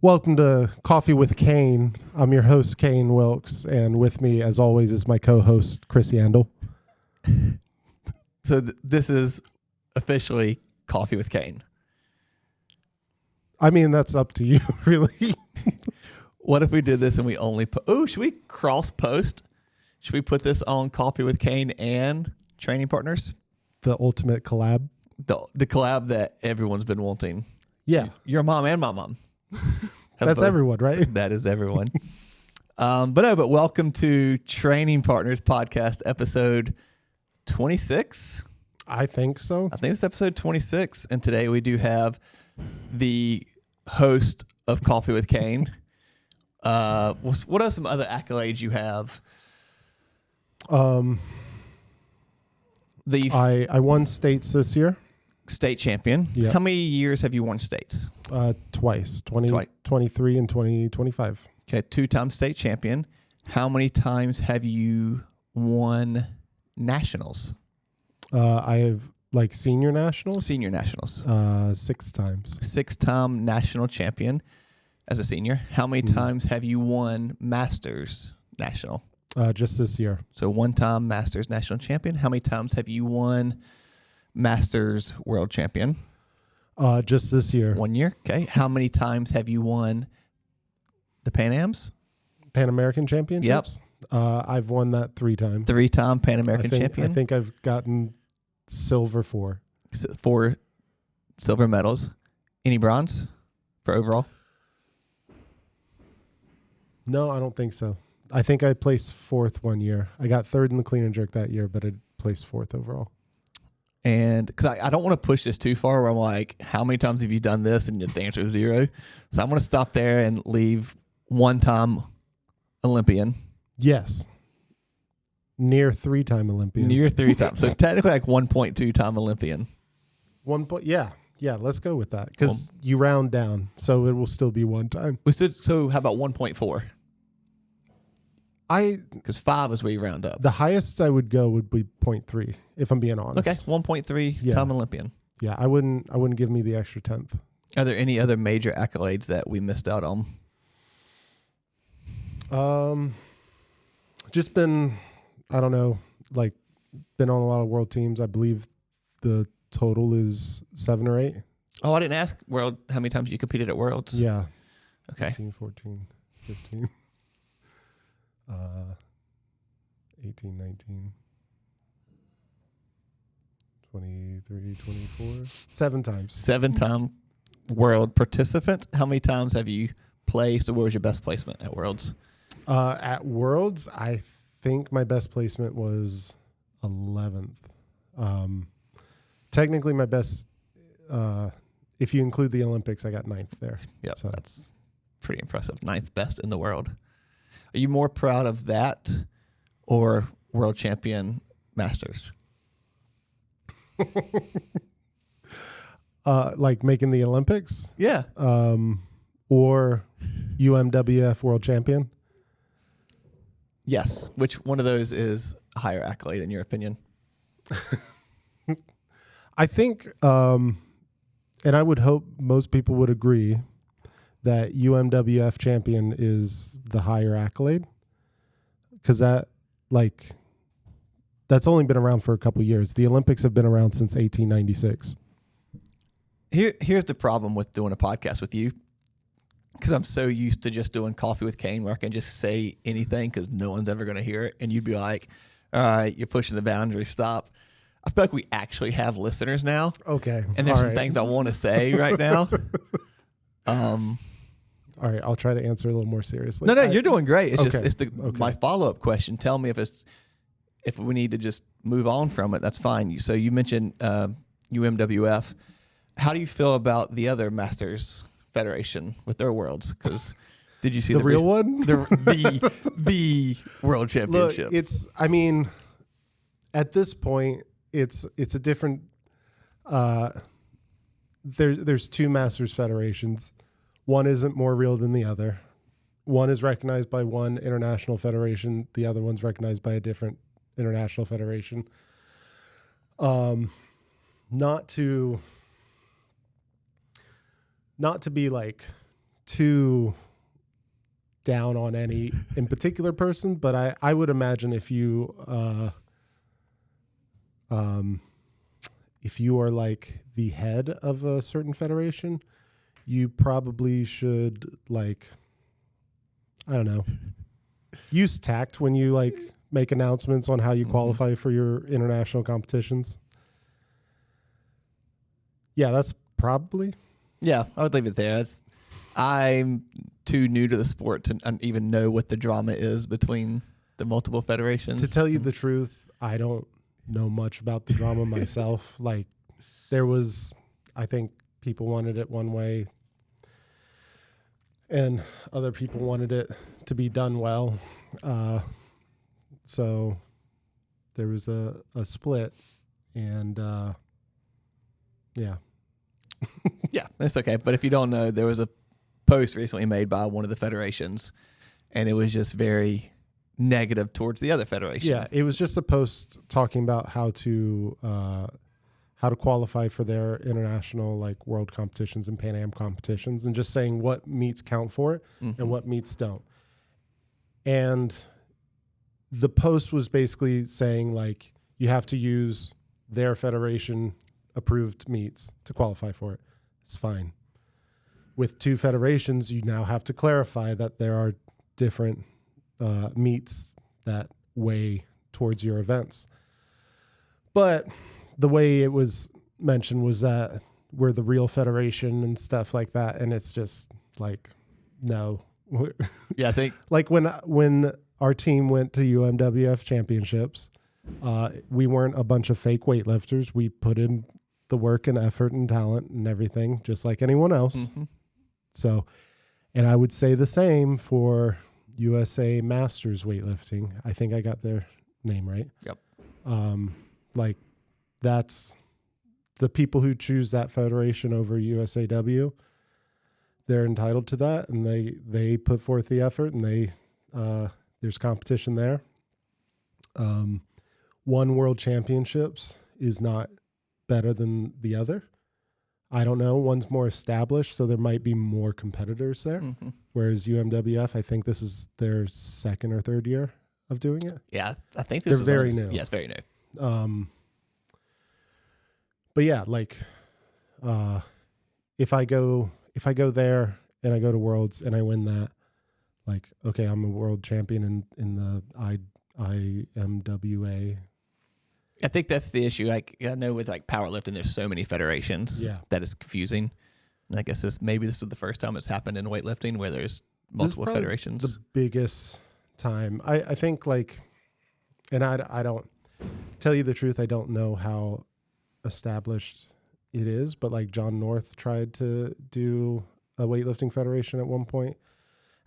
Welcome to Coffee with Caine. I'm your host, Caine Wilkes, and with me, as always, is my co-host, Chris Yandle. So this is officially Coffee with Caine. I mean, that's up to you, really. What if we did this and we only should we cross-post? Should we put this on Coffee with Caine and Training Partners? The ultimate collab. The collab that everyone's been wanting. Yeah. Your mom and my mom. That's both. everyone, right? That is everyone. But welcome to Training Partners Podcast, episode 26. I think so. I think it's episode 26. And today we do have the host of Coffee with Caine. What are some other accolades you have? I won states this year. State champion. Yep. How many years have you won states? Twice, 2023 and 2025. Okay, 2-time state champion. How many times have you won nationals? I have senior nationals. Senior nationals. 6 times. 6-time national champion as a senior. How many times have you won Masters national? Just this year. So 1-time Masters national champion. How many times have you won Masters world champion? Just this year. 1 year. Okay. How many times have you won the Pan Ams? Pan American Championships? Yep. I've won that 3 times. 3-time Pan American champion? I think I've gotten silver 4. 4 silver medals. Any bronze for overall? No, I don't think so. I think I placed 4th 1 year. I got 3rd in the clean and jerk that year, but I placed 4th overall. And because I don't want to push this too far where I'm like, how many times have you done this? And the answer is 0. So I'm going to stop there and leave 1-time Olympian. Yes. Near 3-time Olympian. Near 3 times. So technically 1.2-time Olympian. Yeah, let's go with that because you round down. So it will still be 1 time. So how about 1.4? Because 5 is where you round up. The highest I would go would be 0.3, if I'm being honest. Okay, 1.3 time Olympian. Yeah, I wouldn't give me the extra 10th. Are there any other major accolades that we missed out on? Just been, I don't know, been on a lot of world teams. I believe the total is 7 or 8. Oh, I didn't ask how many times you competed at Worlds. Yeah. Okay. 13, 14, 15. 18, 19, 23, 24, 7 times. 7-time world participant. How many times have you placed, or what was your best placement at Worlds? At Worlds, I think my best placement was 11th. Technically, my best, if you include the Olympics, I got 9th there. Yeah, so that's pretty impressive. 9th best in the world. Are you more proud of that or world champion Masters? Making the Olympics? Yeah. Or UMWF world champion? Yes. Which one of those is a higher accolade in your opinion? I think, and I would hope most people would agree, that UMWF champion is the higher accolade, because that's only been around for a couple years. The Olympics have been around since 1896. Here's the problem with doing a podcast with you, because I'm so used to just doing Coffee with Caine where I can just say anything because no one's ever going to hear it, and you'd be like, all right, you're pushing the boundary, stop. I feel like we actually have listeners now. Okay. And there's some things I want to say right now. All right, I'll try to answer a little more seriously. No, you're doing great. It's okay. just my follow-up question. Tell me if we need to just move on from it. That's fine. So you mentioned UMWF. How do you feel about the other Masters Federation with their worlds? Because did you see the real one? The World Championships. Look, at this point, it's a different. There's 2 Masters Federations. One isn't more real than the other. One is recognized by one international federation. The other one's recognized by a different international federation. Not to be too down on any in particular person, but I would imagine if you are like the head of a certain federation, you probably should, like, I don't know, use tact when you like make announcements on how you qualify for your international competitions. Yeah, that's probably. Yeah, I would leave it there. I'm too new to the sport to even know what the drama is between the multiple federations. To tell you the truth, I don't know much about the drama myself. Like, there was, I think people wanted it one way and other people wanted it to be done well. So there was a split, and yeah. Yeah, that's okay. But if you don't know, there was a post recently made by one of the federations, and it was just very negative towards the other federation. Yeah, it was just a post talking about how to qualify for their international, like, world competitions and Pan Am competitions, and just saying what meets count for it and what meets don't. And the post was basically saying, like, you have to use their federation approved meets to qualify for it. It's fine. With two federations, you now have to clarify that there are different meets that weigh towards your events. But the way it was mentioned was that we're the real federation and stuff like that, and it's just like, no. Yeah, I think like when our team went to UMWF championships, we weren't a bunch of fake weightlifters. We put in the work and effort and talent and everything, just like anyone else. So, and I would say the same for USA Masters weightlifting. I think I got their name right. Yep. Like, that's the people who choose that federation over USAW. They're entitled to that, and they put forth the effort, and there's competition there. One world championships is not better than the other. I don't know. One's more established, so there might be more competitors there. Whereas UMWF, I think this is their second or third year of doing it. Yeah, I think this is very new. Yeah, it's very new. But yeah, like, if I go there and I go to Worlds and I win that, like, okay, I'm a world champion in the IMWA. I think that's the issue. Like, I know with like powerlifting, there's so many federations that is confusing. And I guess maybe this is the first time it's happened in weightlifting where there's multiple federations. The biggest time, I think, like, and I don't, tell you the truth, I don't know how established it is, but like John North tried to do a weightlifting federation at one point.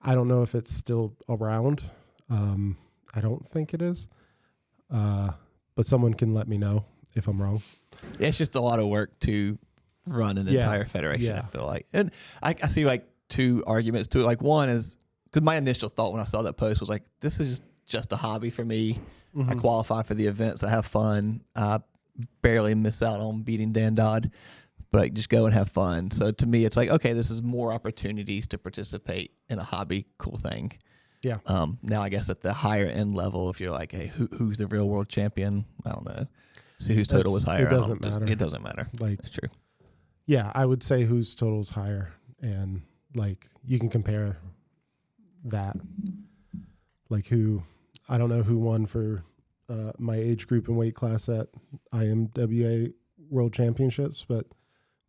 I don't know if it's still around. I don't think it is. But someone can let me know if I'm wrong. Yeah, it's just a lot of work to run an entire federation, I feel like. And I see like two arguments to it. Like, one is, because my initial thought when I saw that post was like, this is just a hobby for me. I qualify for the events. I have fun. I barely miss out on beating Dan Dodd, but I just go and have fun. So to me, it's like, okay, this is more opportunities to participate in a hobby, cool thing. Yeah. Now I guess at the higher end level, if you're like, hey, who's the real world champion? I don't know. See whose total was higher. It doesn't matter. It doesn't matter. Like, that's true. Yeah, I would say whose total is higher, and like you can compare that. Like, I don't know who won for my age group and weight class at IMWA World Championships, but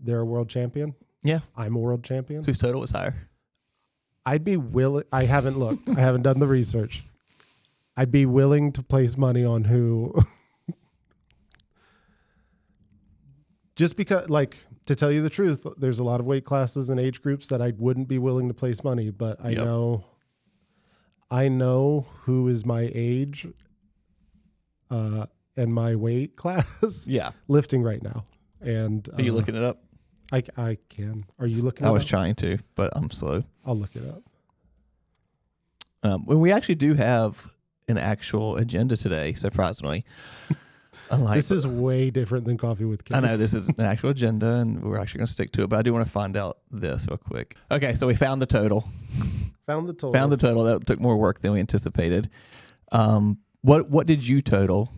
they're a world champion. Yeah, I'm a world champion. Whose total was higher? I'd be willing. I haven't looked. I haven't done the research. I'd be willing to place money on who. Just because, like, to tell you the truth, there's a lot of weight classes and age groups that I wouldn't be willing to place money, but I know who is my age and my weight class lifting right now. And are you looking it up? I can. Are you looking it up? I was trying to, but I'm slow. I'll look it up. Well, we actually do have an actual agenda today, surprisingly. This is way different than Coffee with Caine. I know this is an actual agenda, and we're actually going to stick to it. But I do want to find out this real quick. Okay, so we found the total. Found the total. Found the total. That took more work than we anticipated. What did you total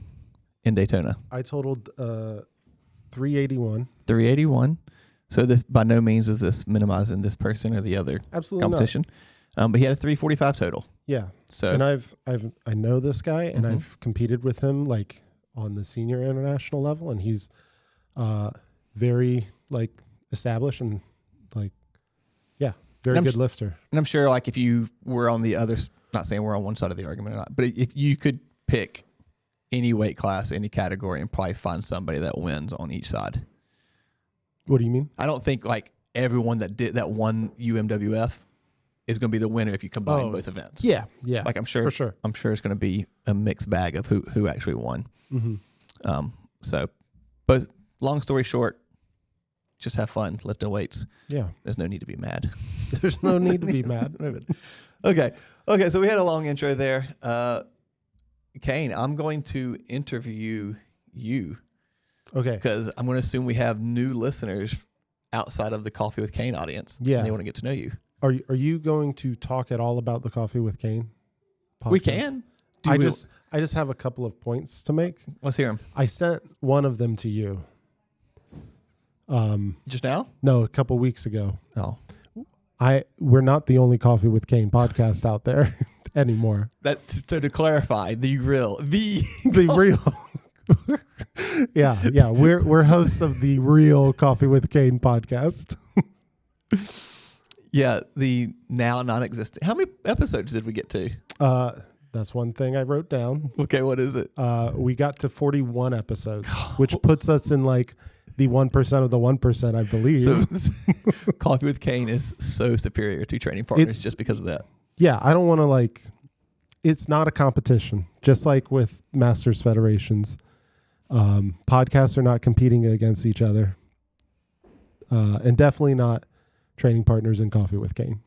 in Daytona? I totaled 381. 381. So this by no means is this minimizing this person or the other competition. But he had a 345 total. Yeah. So and I know this guy, and I've competed with him like on the senior international level, and he's very like established and like very good lifter. And I'm sure like if you were on the other, not saying we're on one side of the argument or not, but if you could pick any weight class, any category, and probably find somebody that wins on each side. What do you mean? I don't think like everyone that won UMWF is going to be the winner if you combine both events. Yeah. Like I'm sure, for sure. I'm sure it's going to be a mixed bag of who actually won. Mm-hmm. So, but long story short, just have fun lifting weights. Yeah. There's no need to be mad. There's no need to be mad. Okay. So we had a long intro there. Caine, I'm going to interview you. Okay. Because I'm going to assume we have new listeners outside of the Coffee with Caine audience. Yeah. And they want to get to know you. Are you going to talk at all about the Coffee with Caine podcast? We can. I just have a couple of points to make. Let's hear them. I sent one of them to you. Just now? No, a couple weeks ago. Oh. We're not the only Coffee with Caine podcast out there anymore. So to clarify, the real. Yeah. We're hosts of the real Coffee with Caine podcast. Yeah, the now non-existent. How many episodes did we get to? That's one thing I wrote down. Okay, what is it? We got to 41 episodes, which puts us in like the 1% of the 1%, I believe. So Coffee with Caine is so superior to Training Partners just because of that. Yeah, I don't want to it's not a competition. Just like with Masters Federations, podcasts are not competing against each other. And definitely not Training Partners and Coffee with Caine.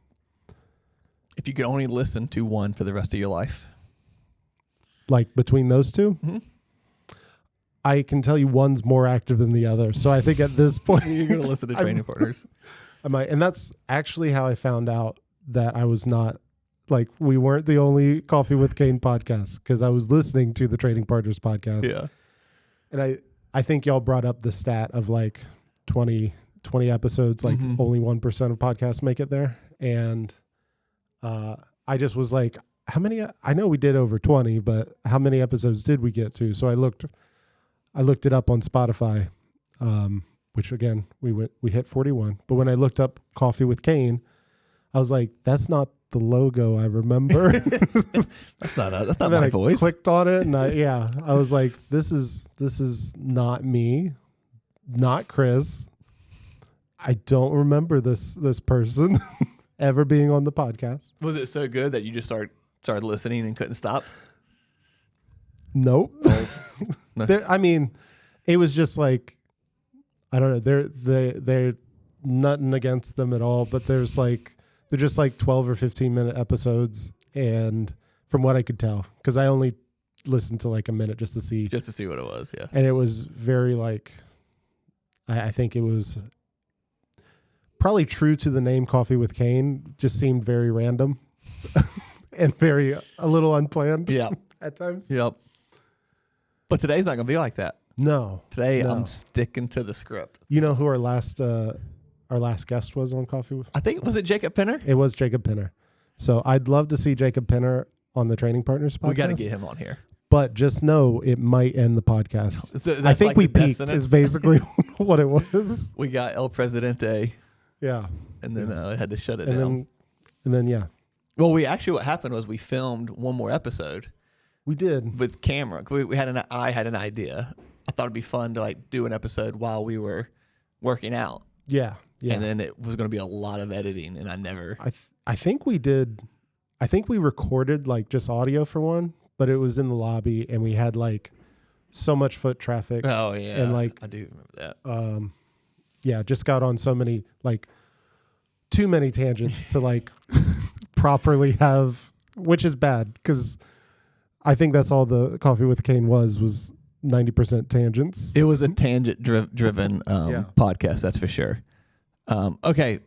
If you could only listen to one for the rest of your life. Like between those two? Mm-hmm. I can tell you one's more active than the other. So I think at this point you're going to listen to Training Partners. I might, and that's actually how I found out that I was not we weren't the only Coffee with Caine podcast, because I was listening to the Training Partners podcast. Yeah. And I think y'all brought up the stat of 20 episodes, only 1% of podcasts make it there. And I just was like, how many? I know we did over 20, but how many episodes did we get to? So I looked it up on Spotify, which again, we hit 41. But when I looked up Coffee with Caine, I was like, that's not the logo I remember. that's not my voice. I clicked on it, and I was like, this is not me, not Chris. I don't remember this person ever being on the podcast. Was it so good that you just started listening and couldn't stop? Nope. No. I mean, it was just I don't know. They're nothing against them at all, but they're just 12 or 15 minute episodes, and from what I could tell, because I only listened to a minute just to see what it was, yeah. And it was very I think it was probably true to the name Coffee with Caine, just seemed very random and a little unplanned. Yeah, at times. Yep. But today's not gonna be like that. No. Today I'm sticking to the script. You know who our last guest was on Coffee with? I think, was it Jacob Penner? It was Jacob Penner. So I'd love to see Jacob Penner on the Training Partners podcast. We got to get him on here. But just know it might end the podcast. So I think we peaked is basically what it was. We got El Presidente. Yeah. And then I had to shut it down. And then, yeah. Well, what happened was we filmed one more episode. We did. With camera. I had an idea. I thought it'd be fun to do an episode while we were working out. Yeah. Yeah. And then it was going to be a lot of editing, and I never. I think we did. I think we recorded just audio for one, but it was in the lobby, and we had so much foot traffic. Oh yeah, and I do remember that. Yeah, just got on so many too many tangents to properly have, which is bad because I think that's all the Coffee with Caine was 90% tangents. It was a tangent driven podcast, that's for sure. Okay.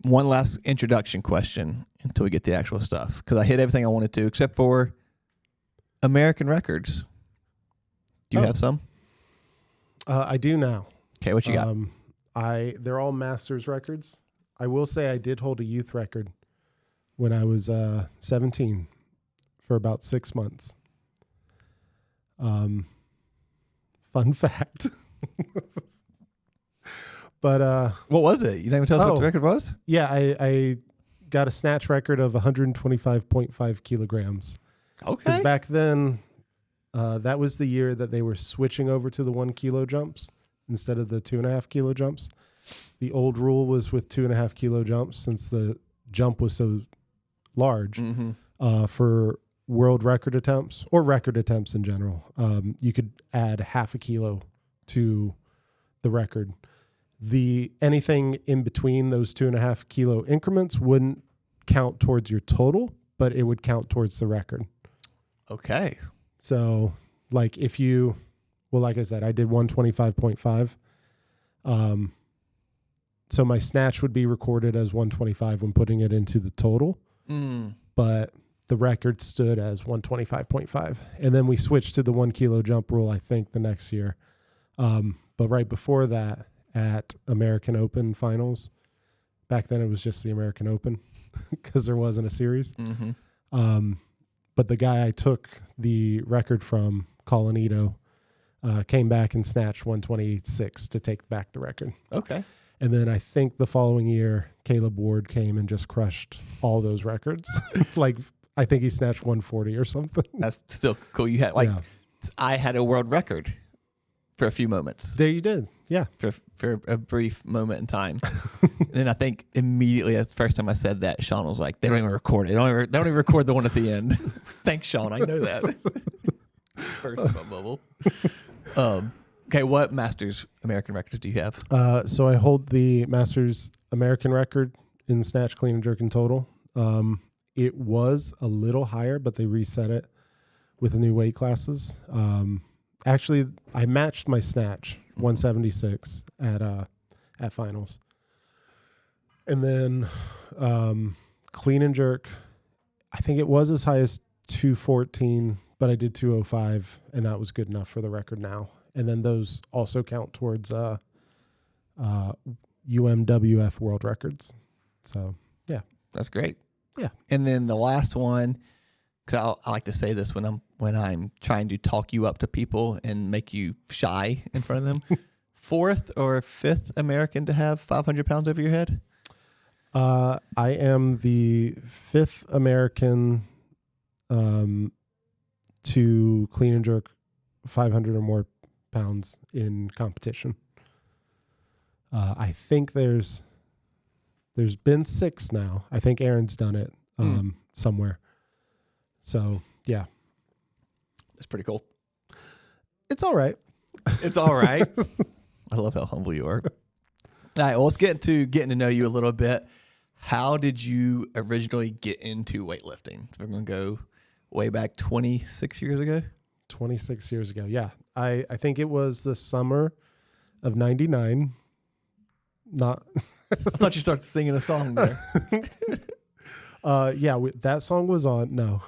One last introduction question until we get the actual stuff, because I hit everything I wanted to except for American records. Do you have some? I do now. Okay, what you got? They're all masters records. I will say I did hold a youth record when I was 17 for about 6 months. Fun fact. But what was it? You didn't even tell us what the record was? Yeah, I got a snatch record of 125.5 kilograms. Okay. Because back then, that was the year that they were switching over to the 1 kilo jumps instead of the 2.5 kilo jumps. The old rule was with 2.5 kilo jumps, since the jump was so large. For world record attempts or record attempts in general, you could add half a kilo to the record. Anything in between those 2.5 kilo increments wouldn't count towards your total, but it would count towards the record. Okay. So like like I said, I did 125.5. So my snatch would be recorded as 125 when putting it into the total, but the record stood as 125.5. And then we switched to the 1 kilo jump rule, I think, the next year. But right before that, at American Open finals, back then it was just the American Open because there wasn't a series. But the guy I took the record from, Colanito, came back and snatched 126 to take back the record. Okay. And then I think the following year, Caleb Ward came and just crushed all those records. Like, I think he snatched 140 or something. That's still cool. You had I had a world record for a few moments. There you did. Yeah. For a brief moment in time. And then I think immediately, that's the first time I said that, Sean was like, they don't even record it. They don't even record the one at the end. Thanks, Sean. I know that. First in my bubble. Okay, what Masters American records do you have? So I hold the Masters American record in snatch, clean, and jerk in total. It was a little higher, but they reset it with the new weight classes. Actually, I matched my snatch, 176 at finals. And then clean and jerk, I think it was as high as 214, but I did 205, and that was good enough for the record now. And then those also count towards UMWF world records. So, yeah. That's great. Yeah. And then the last one, because I like to say this when I'm trying to talk you up to people and make you shy in front of them. 4th or 5th American to have 500 pounds over your head? I am the 5th American to clean and jerk 500 or more pounds in competition. I think there's been 6 now. I think Aaron's done it somewhere. So, yeah. That's pretty cool. It's all right. It's all right. I love how humble you are. All right, well, let's get into getting to know you a little bit. How did you originally get into weightlifting? So we're going to go way back 26 years ago. 26 years ago, yeah. I think it was the summer of 99. I thought you started singing a song there. Yeah, that song was on. No.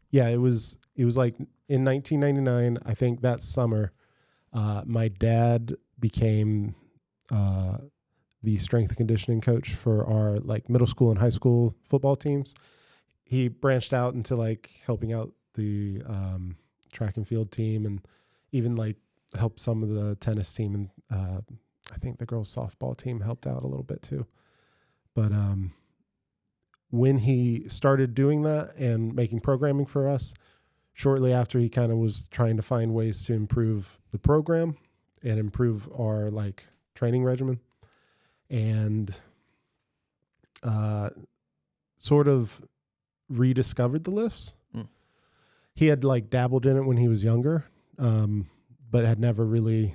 Yeah, it was like in 1999, I think that summer, my dad became the strength and conditioning coach for our like middle school and high school football teams. He branched out into like helping out the track and field team, and even like helped some of the tennis team, and I think the girls softball team helped out a little bit too. But when he started doing that and making programming for us, shortly after, he kind of was trying to find ways to improve the program and improve our like training regimen, and sort of rediscovered the lifts. He had like dabbled in it when he was younger, but had never really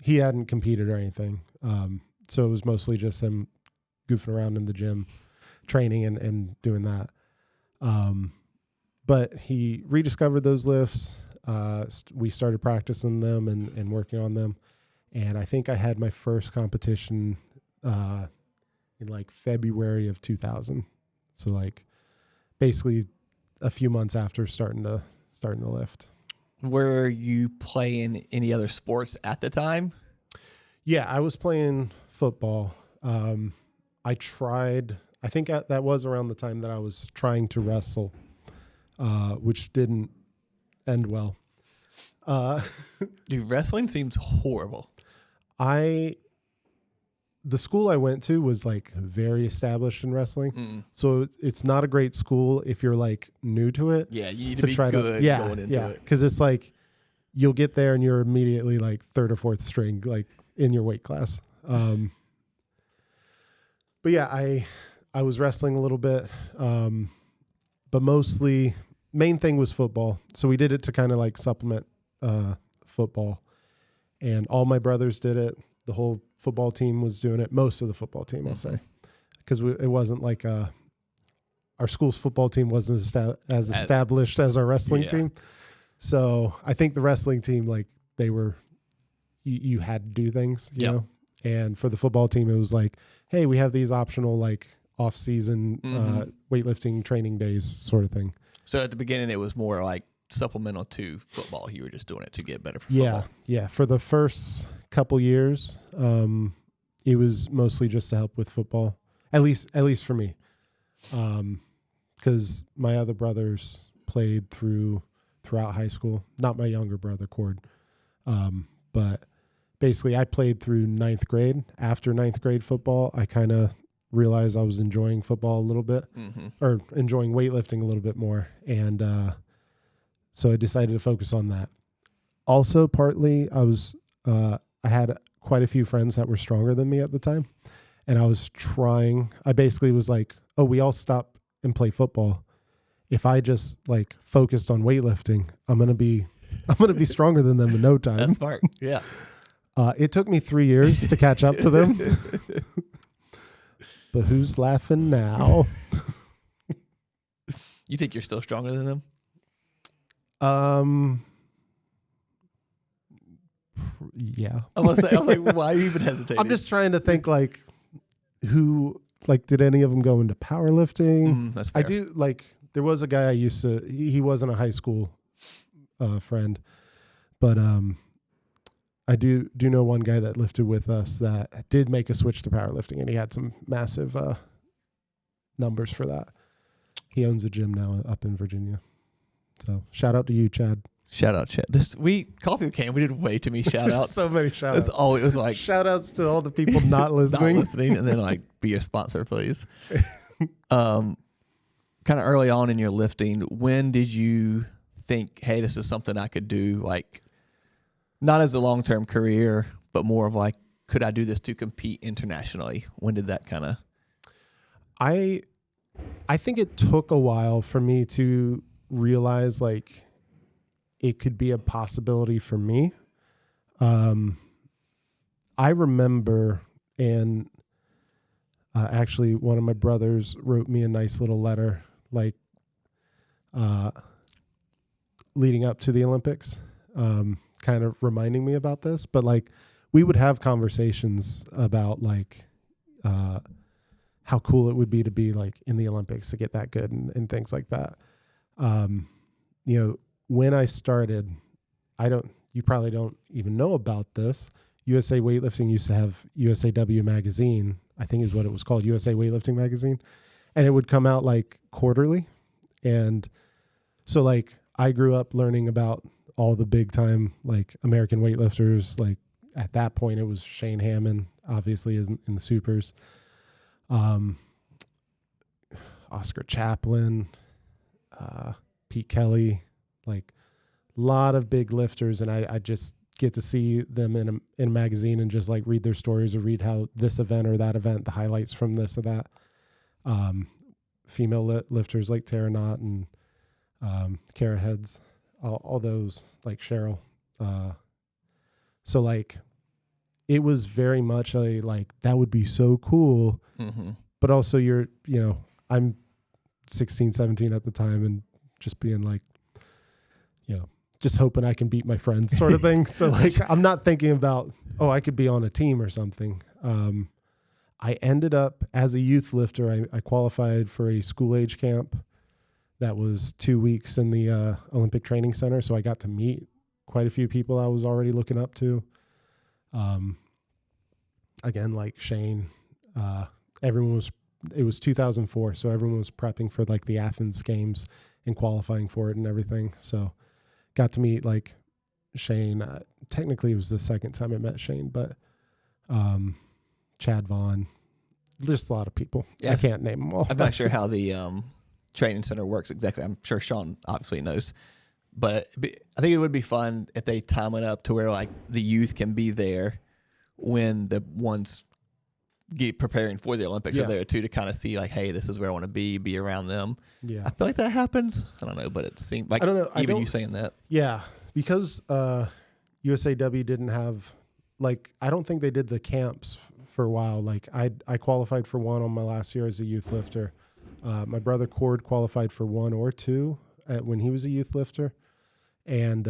he hadn't competed or anything. So it was mostly just him goofing around in the gym, training and doing that. but he rediscovered those lifts. We started practicing them and working on them. And I think I had my first competition in like February of 2000. So like basically a few months after starting to lift. Were you playing any other sports at the time? Yeah, I was playing football. I think that was around the time that I was trying to wrestle, which didn't end well. Dude, wrestling seems horrible. The school I went to was like very established in wrestling. So it's not a great school if you're like new to it. Yeah, you need to be good going into it. Because it's like you'll get there and you're immediately like third or fourth string, like in your weight class. But yeah, I was wrestling a little bit, but mostly main thing was football. So we did it to kind of like supplement football, and all my brothers did it. The whole football team was doing it. Most of the football team, I'll say, because it wasn't like our school's football team wasn't as established as our wrestling team. So I think the wrestling team, like they were, you had to do things, you know. And for the football team, it was like, hey, we have these optional like off-season weightlifting training days, sort of thing. So at the beginning, it was more like supplemental to football. You were just doing it to get better for football. Yeah. For the first couple years, it was mostly just to help with football, at least for me, because my other brothers played throughout high school. Not my younger brother, Cord, but basically I played through 9th grade. After 9th grade football, I kind of realized I was enjoying football a little bit, or enjoying weightlifting a little bit more, and so I decided to focus on that. Also, partly I had quite a few friends that were stronger than me at the time. And I basically was like, oh, we all stop and play football. If I just like focused on weightlifting, I'm going to be stronger than them in no time. That's smart. Yeah. It took me 3 years to catch up to them. But who's laughing now? You think you're still stronger than them? Yeah. I was like, why are you even hesitating? I'm just trying to think like did any of them go into powerlifting? That's fair. I do like, there was a guy I used to, he wasn't a high school friend, but I do know one guy that lifted with us that did make a switch to powerlifting, and he had some massive numbers for that. He owns a gym now up in Virginia. So shout out to you, Chad. Shout out, Chad. Coffee with Caine, we did way too many shout outs. So many shout outs. It was like shout outs to all the people not listening. And then like be a sponsor, please. Kind of early on in your lifting, when did you think, hey, this is something I could do, like not as a long-term career, but more of like, could I do this to compete internationally? When did that kind of... I think it took a while for me to realize like it could be a possibility for me. I remember, and actually one of my brothers wrote me a nice little letter, like leading up to the Olympics, kind of reminding me about this. But like we would have conversations about like how cool it would be to be like in the Olympics, to get that good and things like that. You know, when I started, you probably don't even know about this. USA Weightlifting used to have USAW magazine, I think is what it was called, USA Weightlifting magazine. And it would come out like quarterly. And so like I grew up learning about all the big time like American weightlifters. Like at that point it was Shane Hammond, obviously, in the supers. Oscar Chaplin, Pete Kelly, like a lot of big lifters, and I just get to see them in a magazine and just like read their stories or read how this event or that event, the highlights from this or that. Female lifters like Tara Knott and Kara Heads, all those, like Cheryl. So like it was very much a like that would be so cool, but also I'm 16, 17 at the time, and just being like, just hoping I can beat my friends sort of thing. So like, I'm not thinking about, I could be on a team or something. I ended up as a youth lifter. I qualified for a school age camp that was 2 weeks in the Olympic Training Center. So I got to meet quite a few people I was already looking up to. Again, like Shane, it was 2004. So everyone was prepping for like the Athens Games and qualifying for it and everything. So got to meet like Shane. Technically it was the second time I met Shane, but Chad Vaughn, just a lot of people. Yes. I can't name them all. I'm not sure how the training center works exactly. I'm sure Sean obviously knows, but I think it would be fun if they time it up to where like the youth can be there when the ones get preparing for the Olympics are there too, to kind of see like, hey, this is where I want to be around them. Yeah. I feel like that happens. I don't know, but it seemed like, I don't know. Even you saying that. Yeah. Because USAW didn't have, like, I don't think they did the camps for a while. Like I qualified for one on my last year as a youth lifter. My brother Cord qualified for one or two when he was a youth lifter. And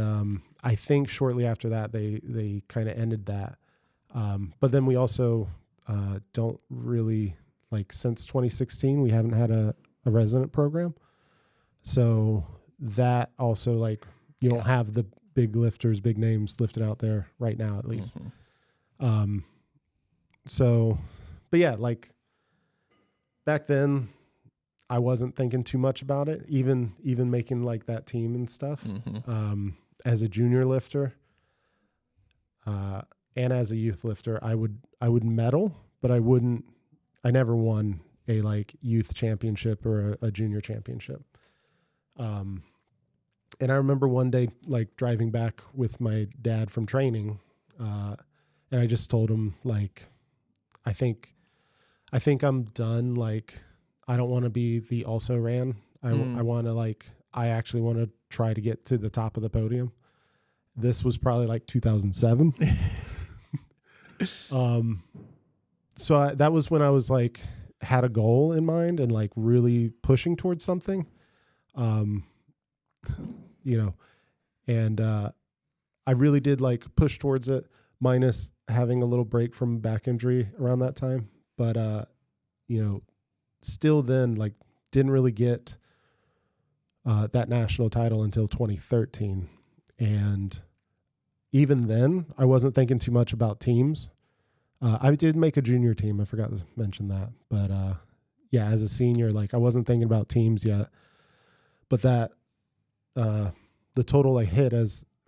I think shortly after that, they kind of ended that. But then we also don't really, like, since 2016, we haven't had a resident program. So that also, like, you don't have the big lifters, big names lifted out there right now, at least. Mm-hmm. So, but yeah, like back then I wasn't thinking too much about it, even making like that team and stuff. Mm-hmm. As a junior lifter, and as a youth lifter, I would medal, but I never won a like youth championship or a junior championship. And I remember one day like driving back with my dad from training, and I just told him, like, I think I'm done. Like, I don't want to be the also ran. I want to, like, I actually want to try to get to the top of the podium. This was probably like 2007. So that was when I was like, had a goal in mind and like really pushing towards something, and I really did like push towards it, minus having a little break from back injury around that time. But, still then, like, didn't really get that national title until 2013. And even then, I wasn't thinking too much about teams. I did make a junior team. I forgot to mention that. But, as a senior, like, I wasn't thinking about teams yet. But that the total I hit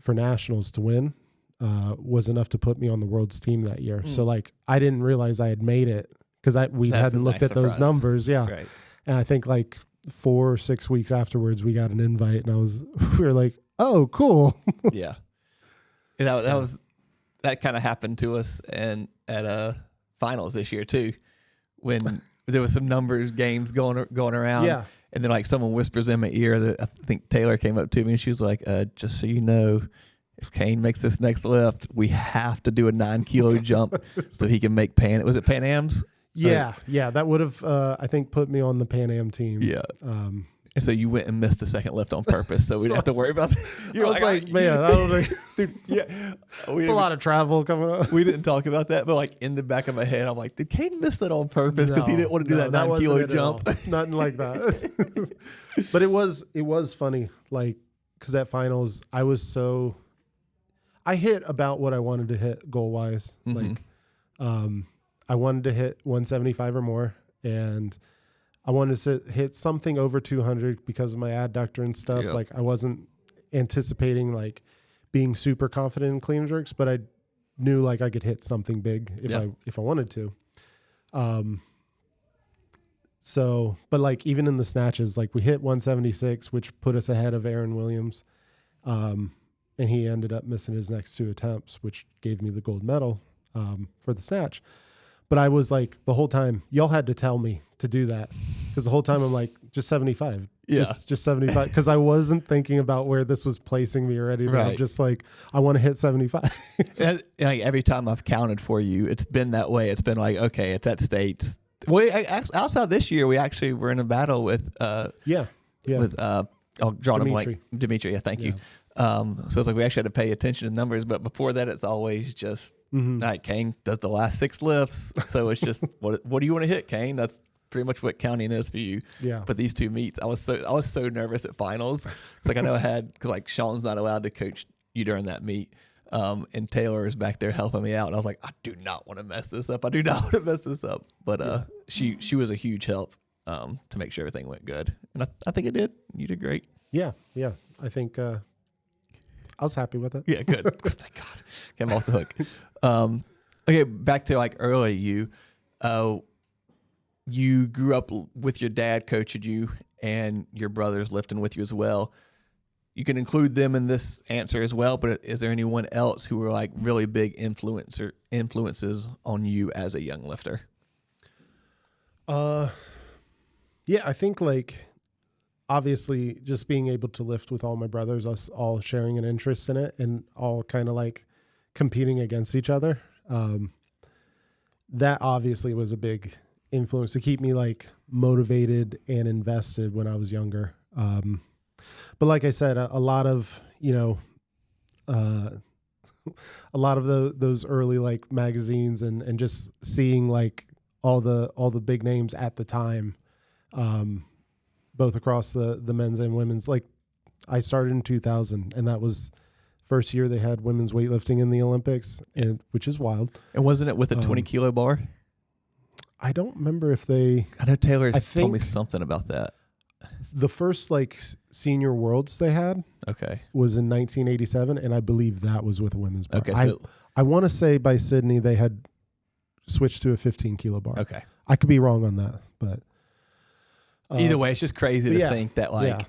for nationals to win was enough to put me on the world's team that year. So, like, I didn't realize I had made it because we hadn't looked at those numbers. Yeah. Right. And I think like 4 or 6 weeks afterwards, we got an invite, and we were like, oh, cool. Yeah. And that kind of happened to us at finals this year too, when there was some numbers games going around. Yeah. And then like someone whispers in my ear that I think Taylor came up to me and she was like, just so you know, if Caine makes this next lift, we have to do a 9 kilo jump so he can make was it Pan Am's? Yeah. That would have, I think, put me on the Pan Am team. Yeah. And so you went and missed the second lift on purpose, so we didn't have to worry about that. I was like, man, I don't think, dude, yeah, it's a lot of travel coming up. We didn't talk about that, but like in the back of my head, I'm like, did Caine miss that on purpose because he didn't want to do that 9 kilo jump? Nothing like that. But it was funny, like, because at finals, I hit about what I wanted to hit goal wise. Mm-hmm. Like, I wanted to hit 175 or more, and I wanted to hit something over 200 because of my adductor and stuff. Yep. Like, I wasn't anticipating like being super confident in clean jerks, but I knew like I could hit something big if I wanted to. So, but like even in the snatches, like we hit 176, which put us ahead of Aaron Williams. And he ended up missing his next 2 attempts, which gave me the gold medal for the snatch. But I was like, the whole time, y'all had to tell me to do that. Because the whole time I'm like, just 75. Yeah. Just 75. Because I wasn't thinking about where this was placing me or anything. Right. I'm just like, I want to hit 75. And like every time I've counted for you, it's been that way. It's been like, okay, it's at states. Well, outside this year, we actually were in a battle with with drawing a blank. Dimitri. Dimitri, yeah, thank you. Yeah. So it's like we actually had to pay attention to numbers, but before that, it's always just, all right, Caine does the last 6 lifts. So it's just, what do you want to hit, Caine? That's pretty much what counting is for you. Yeah. But these 2 meets, I was so nervous at finals. It's like I know cause like Sean's not allowed to coach you during that meet. And Taylor is back there helping me out. And I was like, I do not want to mess this up. But she was a huge help to make sure everything went good. And I think it did. You did great. Yeah. Yeah. I think I was happy with it. Yeah, good. Thank God. Came off the hook. Okay, back to like early you grew up with your dad coaching you and your brothers lifting with you as well. You can include them in this answer as well, but is there anyone else who were like really big influences on you as a young lifter? Yeah, I think like obviously just being able to lift with all my brothers, us all sharing an interest in it and all kind of like competing against each other. That obviously was a big influence to keep me like motivated and invested when I was younger. But like I said, a lot of, a lot of those early like magazines and just seeing like all the big names at the time, both across the men's and women's. Like I started in 2000 and that was first year they had women's weightlifting in the Olympics, and which is wild. And wasn't it with a 20 kilo bar? I don't remember if they. I know Taylor's told me something about that. The first like senior worlds they had was in 1987, and I believe that was with a women's bar. Okay, so I want to say by Sydney they had switched to a 15 kilo bar. Okay, I could be wrong on that, but either way, it's just crazy to think that like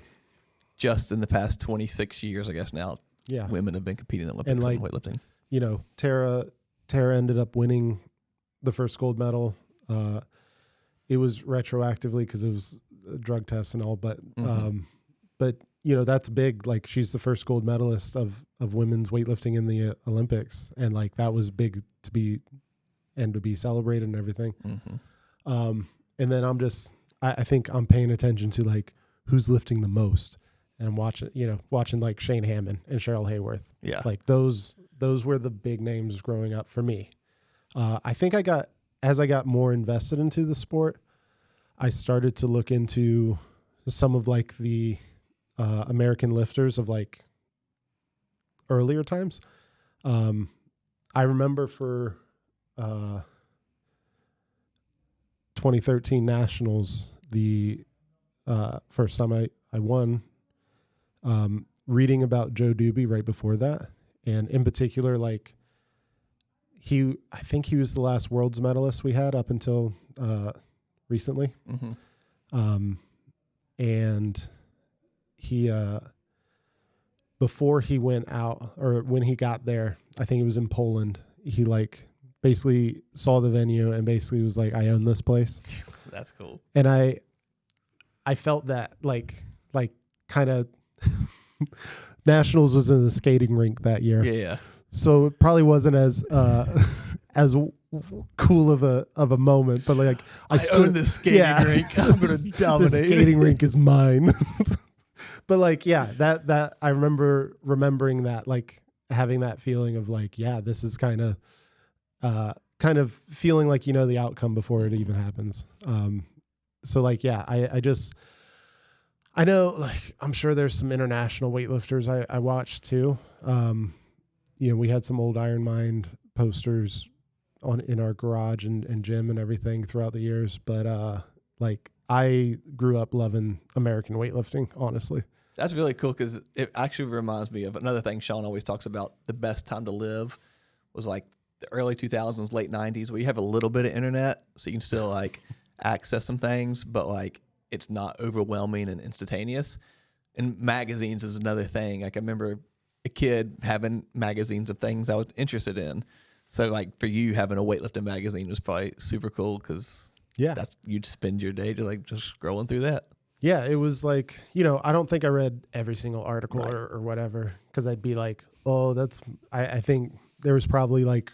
just in the past 26 years, I guess now, women have been competing in the Olympics and weightlifting. You know, Tara ended up winning the first gold medal. It was retroactively because it was a drug test and all, but you know, that's big. Like she's the first gold medalist of women's weightlifting in the Olympics. And like, that was big to be celebrated and everything. And then I think I'm paying attention to like who's lifting the most, and I'm watching like Shane Hammond and Cheryl Hayworth. Yeah. Like those were the big names growing up for me. I think as I got more invested into the sport, I started to look into some of like the American lifters of like earlier times. I remember for 2013 Nationals, the first time I won, reading about Joe Doobie right before that. And in particular, like I think he was the last world's medalist we had up until recently. And he, before he went out, or when he got there, I think it was in Poland, he like basically saw the venue and basically was like, I own this place. That's cool. And I felt that like kind of Nationals was in the skating rink that year. Yeah. So it probably wasn't as cool of a moment, but like I own the skating rink. I'm going to dominate. The skating rink is mine. But like, yeah, that I remembering that, like having that feeling of like, yeah, this is kind of feeling like, you know, the outcome before it even happens. So like, yeah, I know, like, I'm sure there's some international weightlifters I watched too. You know, we had some old Iron Mind posters in our garage and gym and everything throughout the years. But like, I grew up loving American weightlifting, honestly. That's really cool because it actually reminds me of another thing Sean always talks about. The best time to live was like the early 2000s, late 90s, where you have a little bit of internet, so you can still like access some things, but like it's not overwhelming and instantaneous. And magazines is another thing. Like I remember a kid having magazines of things I was interested in. So like for you, having a weightlifting magazine was probably super cool because you'd spend your day like just scrolling through that. Yeah, it was like, you know, I don't think I read every single article or whatever, because I'd be like, oh, I think there was probably like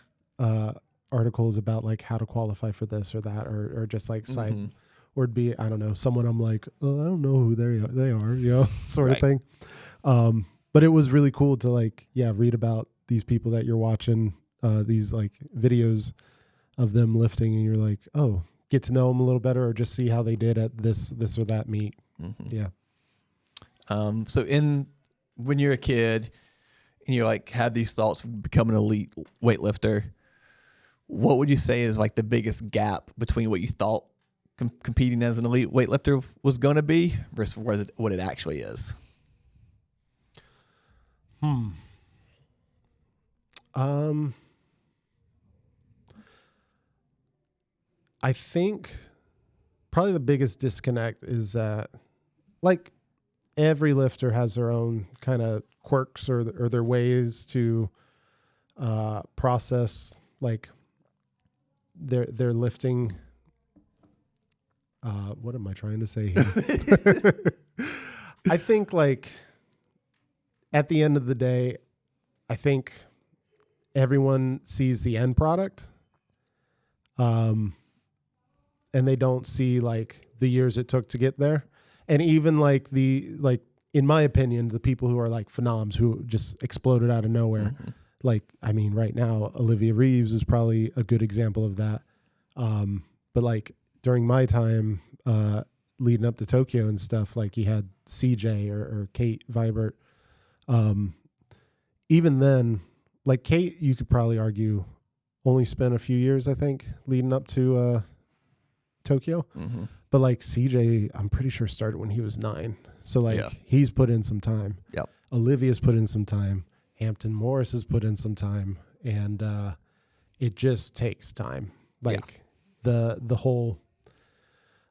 articles about like how to qualify for this or that, or just like side or it'd be, I don't know, someone I'm like, oh, I don't know who they are, sort of Right. thing. But it was really cool to like, read about these people that you're watching, these like videos of them lifting, and you're like, oh, get to know them a little better, or just see how they did at this or that meet. Mm-hmm. Yeah. So when you're a kid and you like have these thoughts of becoming an elite weightlifter, what would you say is like the biggest gap between what you thought competing as an elite weightlifter was going to be versus what it actually is? I think probably the biggest disconnect is that, like, every lifter has their own kind of quirks or their ways to process like their lifting. What am I trying to say here? I think like at the end of the day, I think everyone sees the end product. And they don't see like the years it took to get there. And even like in my opinion, the people who are like phenoms who just exploded out of nowhere. Mm-hmm. Like, I mean, right now, Olivia Reeves is probably a good example of that. But like during my time, leading up to Tokyo and stuff, like you had CJ or Kate Vibert. Even then, like Kate, you could probably argue only spent a few years, I think, leading up to Tokyo. Mm-hmm. But like CJ, I'm pretty sure started when he was 9. So like he's put in some time. Yep. Olivia's put in some time. Hampton Morris has put in some time. And it just takes time. Like the whole,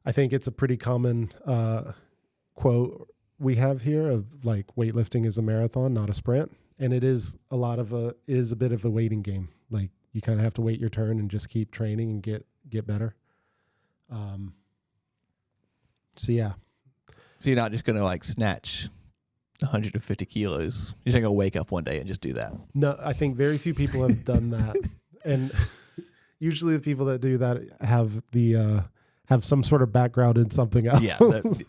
I think it's a pretty common quote we have here of like weightlifting is a marathon, not a sprint. And it is a bit of a waiting game. Like you kind of have to wait your turn and just keep training and get better. So you're not just going to like snatch 150 kilos. You're just going to wake up one day and just do that. No, I think very few people have done that. And usually the people that do that have some sort of background in something else. Yeah,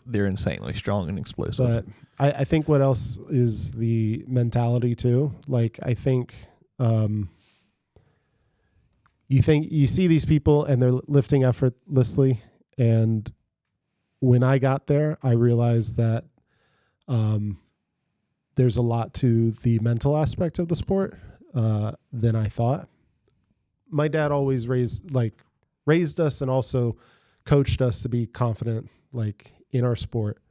they're insanely strong and explosive. But I think what else is the mentality too. Like I think you see these people and they're lifting effortlessly, and when I got there, I realized that there's a lot to the mental aspect of the sport than I thought. My dad always raised us and also coached us to be confident, like in our sport.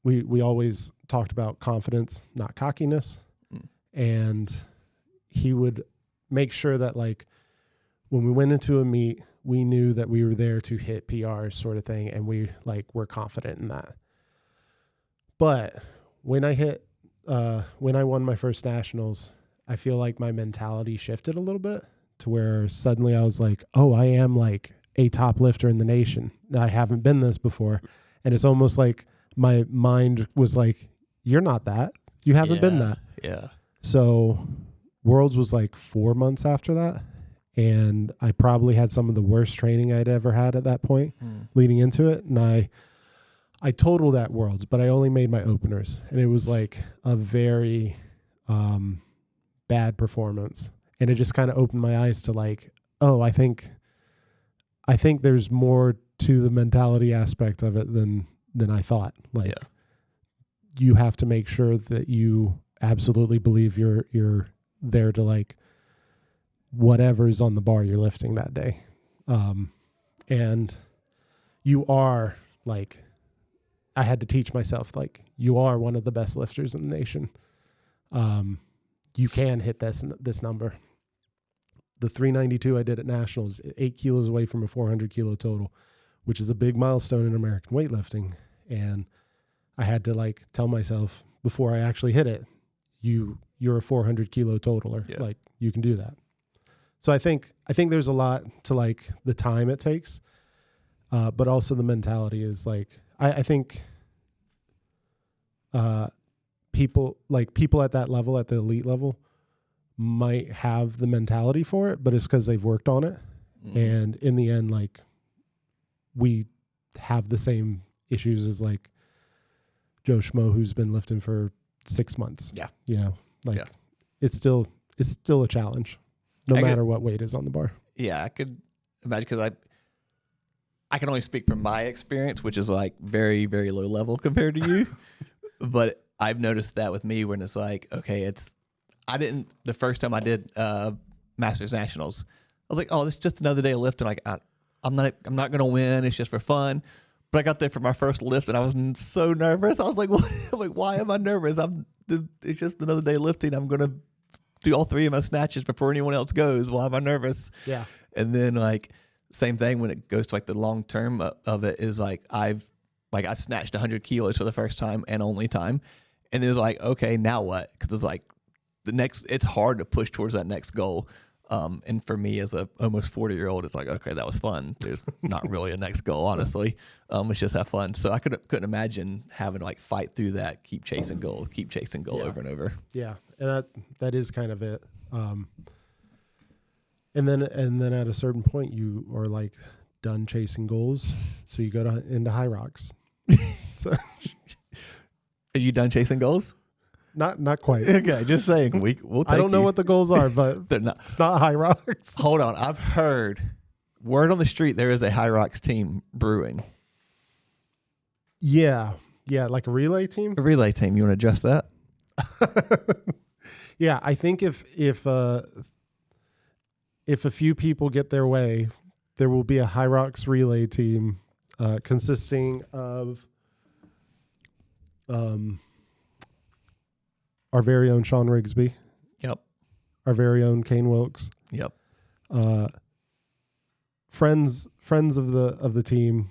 We always talked about confidence, not cockiness, and he would make sure that like when we went into a meet, we knew that we were there to hit PRs sort of thing. And we were confident in that. But when I won my first nationals, I feel like my mentality shifted a little bit to where suddenly I was like, oh, I am like a top lifter in the nation. I haven't been this before. And it's almost like my mind was like, you're not that. You haven't been that. Yeah. So Worlds was like 4 months after that. And I probably had some of the worst training I'd ever had at that point leading into it. And I totaled at Worlds, but I only made my openers. And it was like a very bad performance. And it just kind of opened my eyes to like, oh, I think there's more to the mentality aspect of it than I thought. Like you have to make sure that you absolutely believe you're there to like whatever's on the bar you're lifting that day. And you are like, I had to teach myself, like, you are one of the best lifters in the nation. You can hit this number. The 392 I did at Nationals, 8 kilos away from a 400 kilo total, which is a big milestone in American weightlifting. And I had to like tell myself before I actually hit it, you're a 400 kilo totaler. Yeah. Like you can do that. So I think there's a lot to like the time it takes, but also the mentality is like, I think people at that level, at the elite level, might have the mentality for it, but it's because they've worked on it. Mm-hmm. And in the end, like we have the same issues as like Joe Schmo who's been lifting for 6 months. Yeah. You know, like it's still a challenge no matter what weight is on the bar. Yeah, I could imagine, because I can only speak from my experience, which is like very, very low level compared to you. But I've noticed that with me when it's like, okay, the first time I did Masters Nationals, I was like, oh, this is just another day of lifting. Like, I'm not going to win. It's just for fun. But I got there for my first lift and I was so nervous. I was like, what? I'm like, why am I nervous? It's just another day of lifting. I'm going to do all 3 of my snatches before anyone else goes. Why am I nervous? Yeah. And then like same thing when it goes to like the long term of it is like I snatched 100 kilos for the first time and only time. And it was like, okay, now what? Because it's like it's hard to push towards that next goal. And for me as a almost 40-year-old, it's like, okay, that was fun. There's not really a next goal, honestly. Let's just have fun. So I couldn't imagine having to like fight through that, keep chasing goal over and over. Yeah. And that is kind of it. And then at a certain point you are like done chasing goals. So you go into high rocks. So are you done chasing goals? Not quite. Okay, just saying. We'll take I don't know what the goals are, but they're not. It's not high rocks. Hold on, I've heard word on the street there is a high rocks team brewing. Yeah, like a relay team. A relay team. You want to address that? Yeah, I think if a few people get their way, there will be a high rocks relay team consisting of our very own Sean Rigsby. Yep. Our very own Caine Wilkes. Yep. Friends of the team,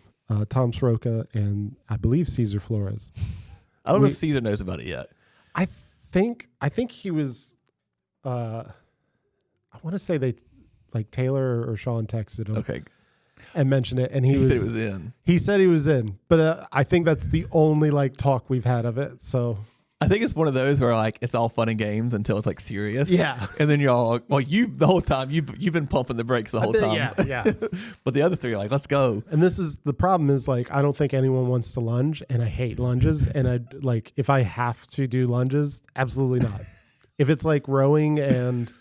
Tom Soroka and I believe Cesar Flores. I don't know if Cesar knows about it yet. I think he was. I want to say they like Taylor or Sean texted him. Okay. And mentioned it, and he said it was in. He said he was in, but I think that's the only like talk we've had of it. So I think it's one of those where like it's all fun and games until it's like serious. Yeah. And then you're all well, the whole time you've been pumping the brakes the whole time. Yeah. But the other three are like, let's go. And this is the problem is like I don't think anyone wants to lunge, and I hate lunges, and I like if I have to do lunges, absolutely not. If it's like rowing and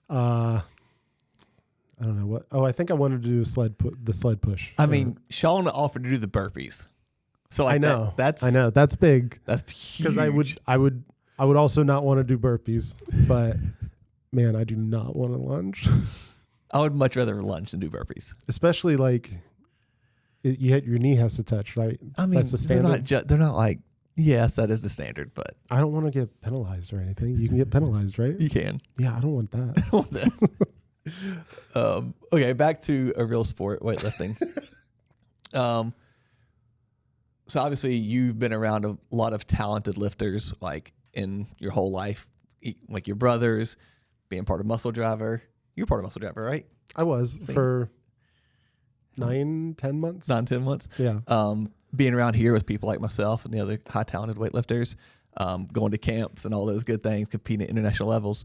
I don't know what. Oh, I think I wanted to do the sled push. I mean, Sean offered to do the burpees. So like I know that's big. That's huge. Because I would also not want to do burpees, but man, I do not want to lunge. I would much rather lunge than do burpees. Especially like your knee has to touch, right? I mean, that's the standard. They're not like, yes, that is the standard, but I don't want to get penalized or anything. You can get penalized, right? You can. Yeah, I don't want that. Okay, back to a real sport, weightlifting. So obviously you've been around a lot of talented lifters, like in your whole life, like your brothers, being part of Muscle Driver. You're part of Muscle Driver, right? I was for 9-10 months. 9-10 months. Yeah. Being around here with people like myself and the other high talented weightlifters, going to camps and all those good things, competing at international levels.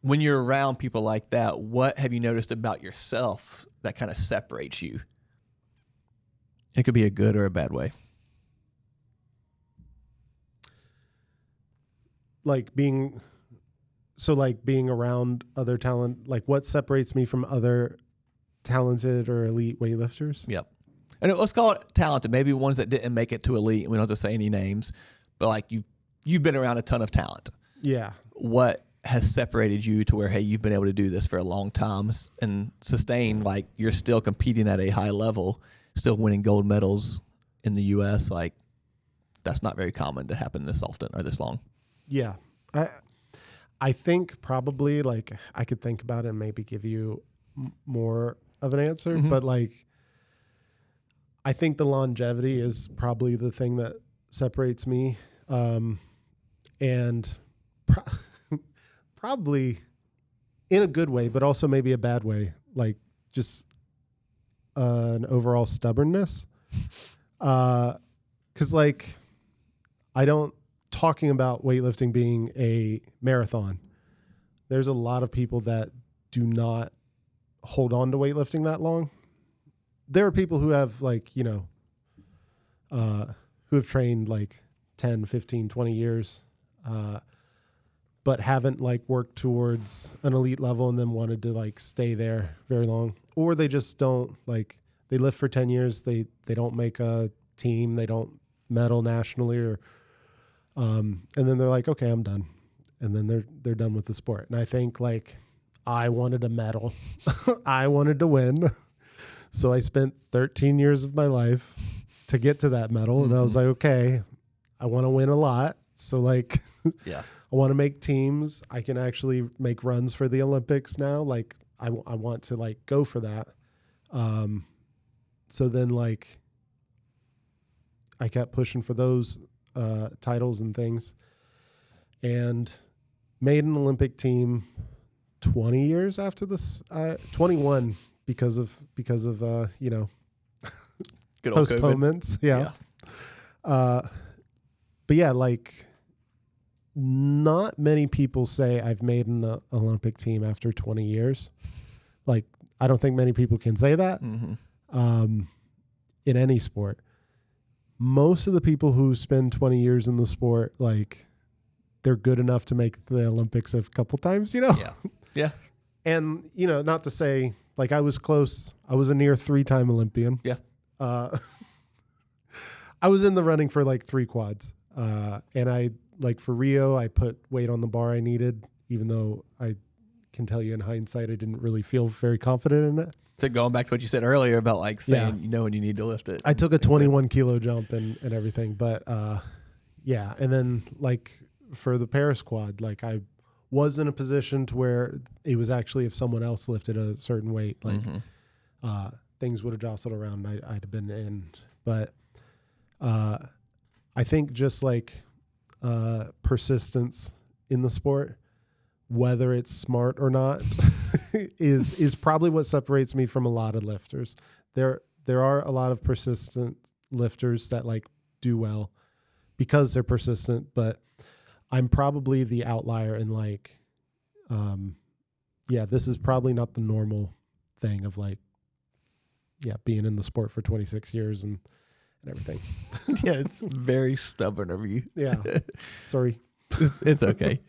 When you're around people like that, what have you noticed about yourself that kind of separates you? It could be a good or a bad way. Like being around other talent, like what separates me from other talented or elite weightlifters? Yep. And let's call it talented. Maybe ones that didn't make it to elite. We don't have to say any names, but like you've been around a ton of talent. Yeah. What has separated you to where, hey, you've been able to do this for a long time and sustain, like you're still competing at a high level, still winning gold medals in the U.S. Like that's not very common to happen this often or this long. Yeah. I think probably like I could think about it and maybe give you more of an answer, but like I think the longevity is probably the thing that separates me. And probably in a good way, but also maybe a bad way, like just an overall stubbornness. 'Cause like talking about weightlifting being a marathon, there's a lot of people that do not hold on to weightlifting that long. there are people who have like, who have trained like 10, 15, 20 years, but haven't like worked towards an elite level and then wanted to like stay there very long. Or they just don't like, they live for 10 years. They don't make a team. They don't medal nationally or, and then they're like, okay, I'm done. And then they're done with the sport. And I think like I wanted a medal. I wanted to win. So I spent 13 years of my life to get to that medal. And I was like, okay, I want to win a lot. So like, Yeah. I want to make teams. I can actually make runs for the Olympics now. Like I want to like go for that. So then like I kept pushing for those titles and things and made an Olympic team 20 years after this, 21 because of Good old postponements. Yeah. But yeah, like not many people say I've made an Olympic team after 20 years. Like, I don't think many people can say that in any sport. Most of the people who spend 20 years in the sport, like they're good enough to make the Olympics a couple times, Yeah. Yeah. And, not to say like I was close. I was a near 3-time Olympian. Yeah. I was in the running for like 3 quads. And I like for Rio, I put weight on the bar I needed, even though I can tell you in hindsight, I didn't really feel very confident in it. So going back to what you said earlier about like saying, when you need to lift it. I took a 21 kilo jump and everything, but yeah. And then like for the Paris quad, like I was in a position to where it was actually if someone else lifted a certain weight, like things would have jostled around. I'd have been in, but I think just like persistence in the sport, whether it's smart or not, is probably what separates me from a lot of lifters. There are a lot of persistent lifters that like do well because they're persistent, but I'm probably the outlier in like, this is probably not the normal thing of like, being in the sport for 26 years and everything. Yeah, it's very stubborn of you. Yeah. Sorry. It's okay.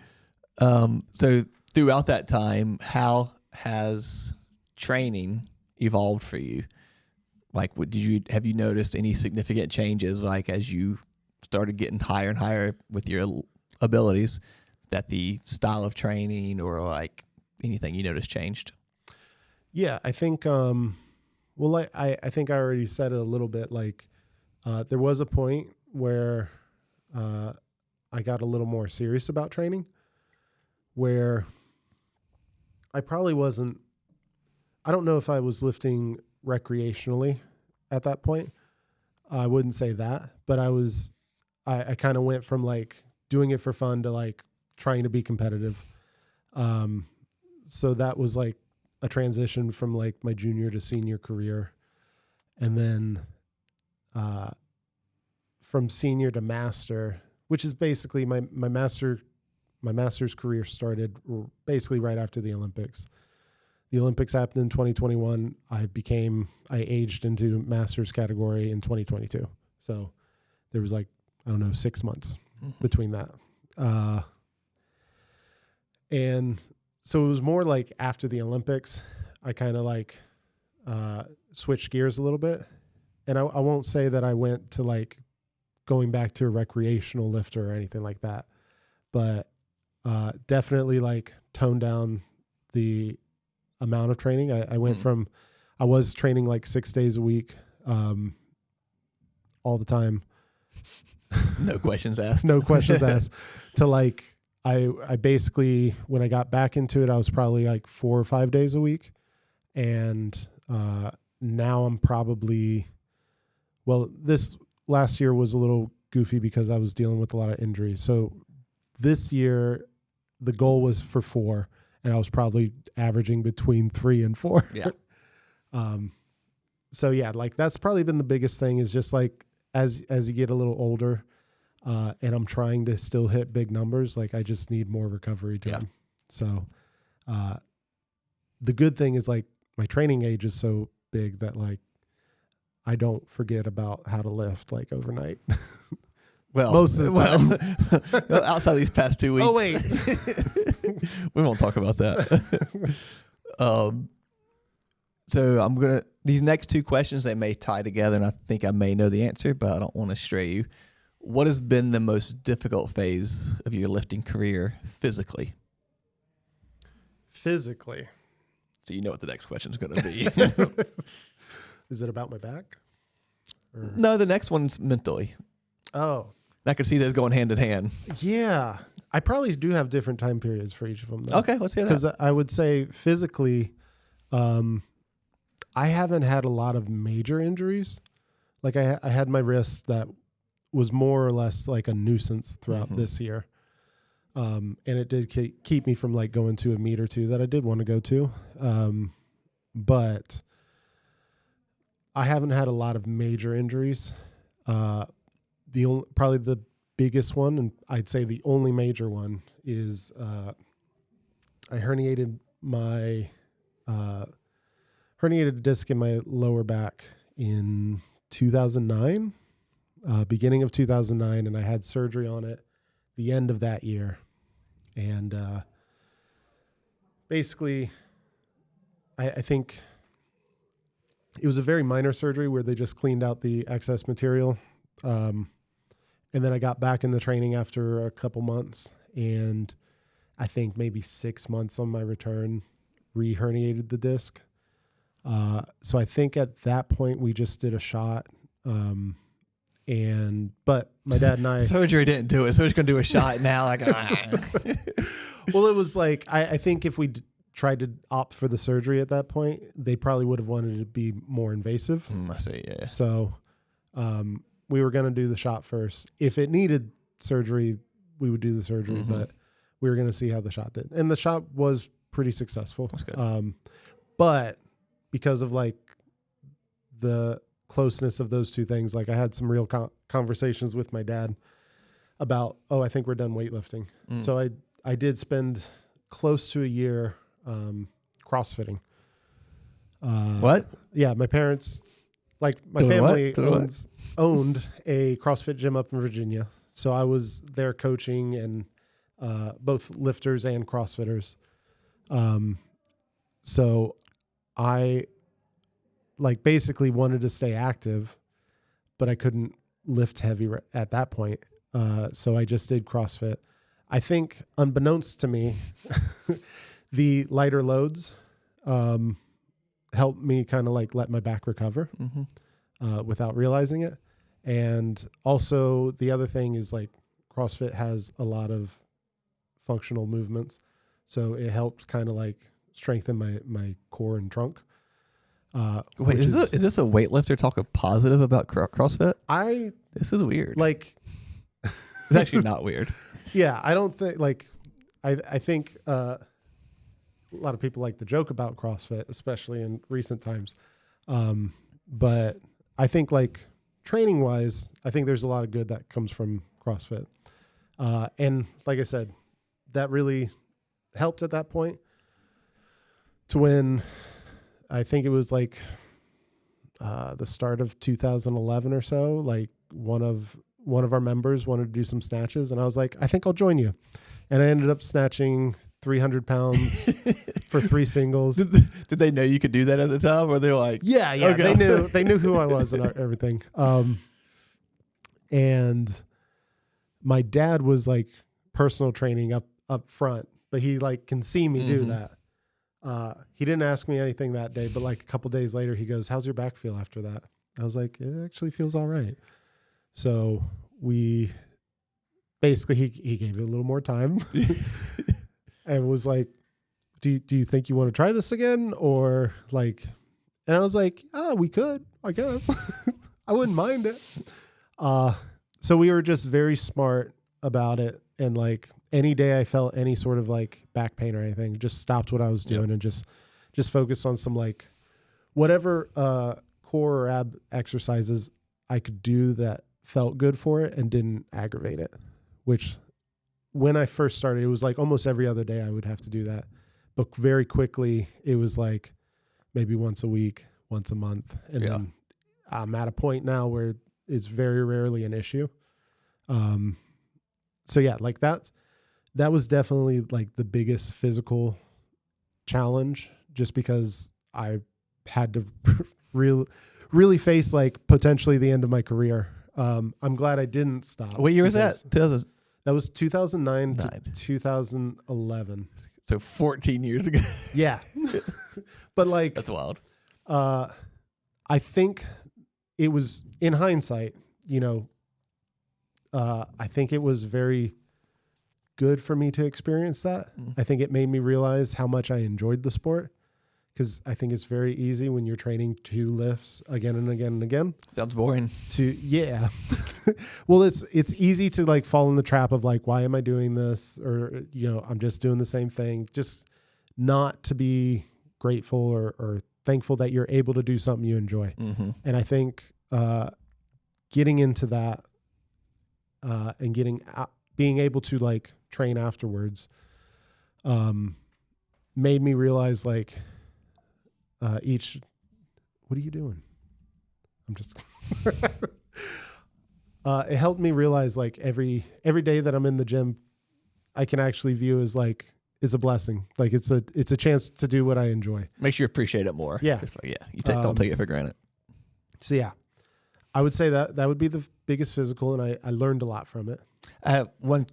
So throughout that time, how has training evolved for you? Like, have you noticed any significant changes, like as you started getting higher and higher with your abilities, that the style of training or like anything you noticed changed? Yeah, I think, I think I already said it a little bit, like, there was a point where I got a little more serious about training, where I probably wasn't, I don't know if I was lifting recreationally at that point. I wouldn't say that, but I kind of went from like doing it for fun to like trying to be competitive. So that was like a transition from like my junior to senior career. And then from senior to master, which is basically my master's career started basically right after the Olympics. The Olympics happened in 2021. I aged into master's category in 2022. So there was like, 6 months between that. And so it was more like after the Olympics, I kind of like switched gears a little bit. And I won't say that I went to like going back to a recreational lifter or anything like that, but definitely like toned down the amount of training. I went from, I was training like 6 days a week all the time. No questions asked. No questions asked. To like, I basically, when I got back into it, I was probably like 4 or 5 days a week. And now I'm probably, this last year was a little goofy because I was dealing with a lot of injuries. So this year, the goal was for 4, and I was probably averaging between 3 and 4. Yeah. So yeah, like that's probably been the biggest thing, is just like as you get a little older, and I'm trying to still hit big numbers, like I just need more recovery time. Yeah. So the good thing is like my training age is so big that like I don't forget about how to lift like overnight. Well, most of the time. Outside these past 2 weeks. Oh, wait. We won't talk about that. So these next two questions, they may tie together, and I think I may know the answer, but I don't want to stray you. What has been the most difficult phase of your lifting career physically? Physically. So you know what the next question is going to be. Is it about my back? Or? No, the next one's mentally. Oh. I could see those going hand in hand. Yeah. I probably do have different time periods for each of them, though. Okay, let's hear that. Because I would say physically, I haven't had a lot of major injuries. Like I had my wrist that was more or less like a nuisance throughout this year. And it did keep me from like going to a meet or two that I did want to go to. But I haven't had a lot of major injuries. Probably the biggest one, and I'd say the only major one, is I herniated a disc in my lower back in 2009, beginning of 2009, and I had surgery on it the end of that year. And basically, I think it was a very minor surgery where they just cleaned out the excess material. And then I got back in the training after a couple months, and I think maybe 6 months on my return, re-herniated the disc. So I think at that point we just did a shot. But my dad and I surgery didn't do it, so we're just gonna do a shot now. Like, well, it was like I think if we tried to opt for the surgery at that point, they probably would have wanted it to be more invasive. I see. Yeah. So we were gonna do the shot first. If it needed surgery, we would do the surgery, but we were gonna see how the shot did, and the shot was pretty successful. That's good. But because of like the closeness of those two things, like I had some real conversations with my dad about, I think we're done weightlifting. So I did spend close to a year CrossFitting. What? Yeah, my parents, like my family owned a CrossFit gym up in Virginia. So I was there coaching and both lifters and CrossFitters. So I like basically wanted to stay active, but I couldn't lift heavy at that point. So I just did CrossFit. I think unbeknownst to me, the lighter loads helped me kind of like let my back recover without realizing it. And also the other thing is like CrossFit has a lot of functional movements. So it helped kind of like strengthen my core and trunk. Wait, is this a weightlifter talking positive about CrossFit? This is weird. Like, it's actually not weird. Yeah, I don't think like I think a lot of people like to joke about CrossFit, especially in recent times. But I think like training wise, I think there's a lot of good that comes from CrossFit. And like I said, that really helped at that point to when I think it was like the start of 2011 or so, like one of our members wanted to do some snatches, and I was like, I think I'll join you. And I ended up snatching 300 pounds for 3 singles. Did they know you could do that at the time, or they're like, yeah, okay. They knew who I was and everything. And my dad was like personal training up front, but he like can see me do that. He didn't ask me anything that day, but like a couple days later, he goes, "How's your back feel after that?" I was like, "It actually feels all right." So we basically, he gave it a little more time and was like, do you think you want to try this again? Or like, and I was like, we could, I guess. I wouldn't mind it. So we were just very smart about it. And like any day I felt any sort of like back pain or anything, just stopped what I was doing and just focused on some like whatever core or ab exercises I could do that felt good for it and didn't aggravate it, which when I first started, it was like almost every other day I would have to do that. But very quickly, it was like maybe once a week, once a month. And then I'm at a point now where it's very rarely an issue. So yeah, like that was definitely like the biggest physical challenge, just because I had to really face like potentially the end of my career. I'm glad I didn't stop. What year was that? That was 2009 to 2011. So 14 years ago. Yeah. But like, that's wild. I think it was, in hindsight, I think it was very good for me to experience that. I think it made me realize how much I enjoyed the sport, because I think it's very easy when you're training two lifts again and again and again. Sounds boring. Yeah. Well, it's easy to like fall in the trap of like, why am I doing this? Or, I'm just doing the same thing. Just not to be grateful or thankful that you're able to do something you enjoy. Mm-hmm. And I think getting into that and being able to like train afterwards made me realize like what are you doing? I'm just it helped me realize like every day that I'm in the gym, I can actually view as like it's a blessing. Like it's a chance to do what I enjoy. Makes you appreciate it more. Yeah. Just like, don't take it for granted. So yeah, I would say that would be the biggest physical, and I learned a lot from it. I have one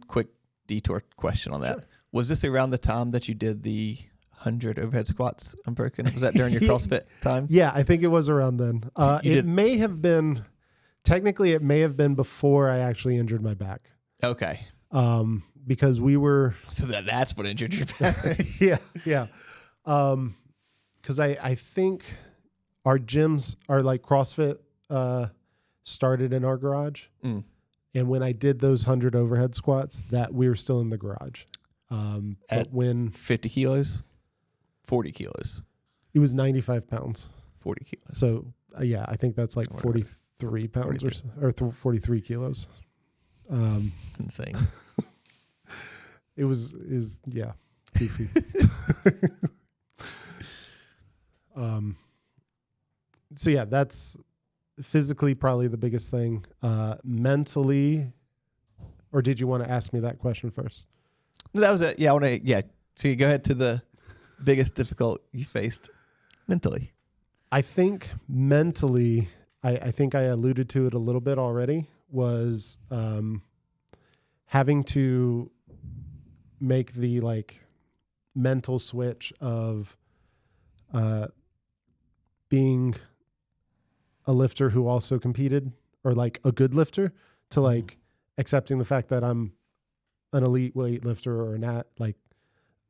quick detour question on that. Sure. Was this around the time that you did the 100 overhead squats unbroken? Was that during your CrossFit time? Yeah, I think it was around then. May have been, technically it may have been before I actually injured my back. Okay. Because we were... So that's what injured your back. Yeah. Because I think our gyms, our like CrossFit started in our garage. Mm. And when I did those 100 overhead squats, that we were still in the garage. But when 50 kilos, 40 kilos, it was 95 pounds, 40 kilos. So yeah, I think that's like 43 pounds 43. or 43 kilos. It's insane. It was yeah, goofy. So yeah, that's physically probably the biggest thing. Mentally, or did you want to ask me that question first? No, that was it. Yeah, So you go ahead to the biggest difficult you faced mentally. I think mentally, I think I alluded to it a little bit already, was having to make the like mental switch of being a lifter who also competed, or like a good lifter, to like accepting the fact that I'm an elite weightlifter or not like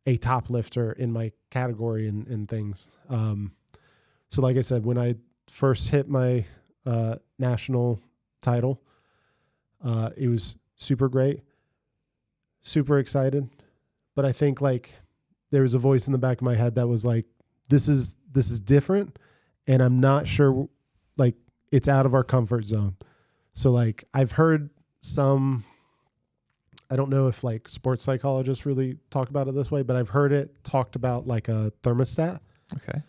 a top lifter in my category and things. So like I said, when I first hit my national title, it was super great, super excited. But I think like there was a voice in the back of my head that was like, this is different. And I'm not sure, like it's out of our comfort zone. So like I've heard some, I don't know if like sports psychologists really talk about it this way, but I've heard it talked about like a thermostat. Okay.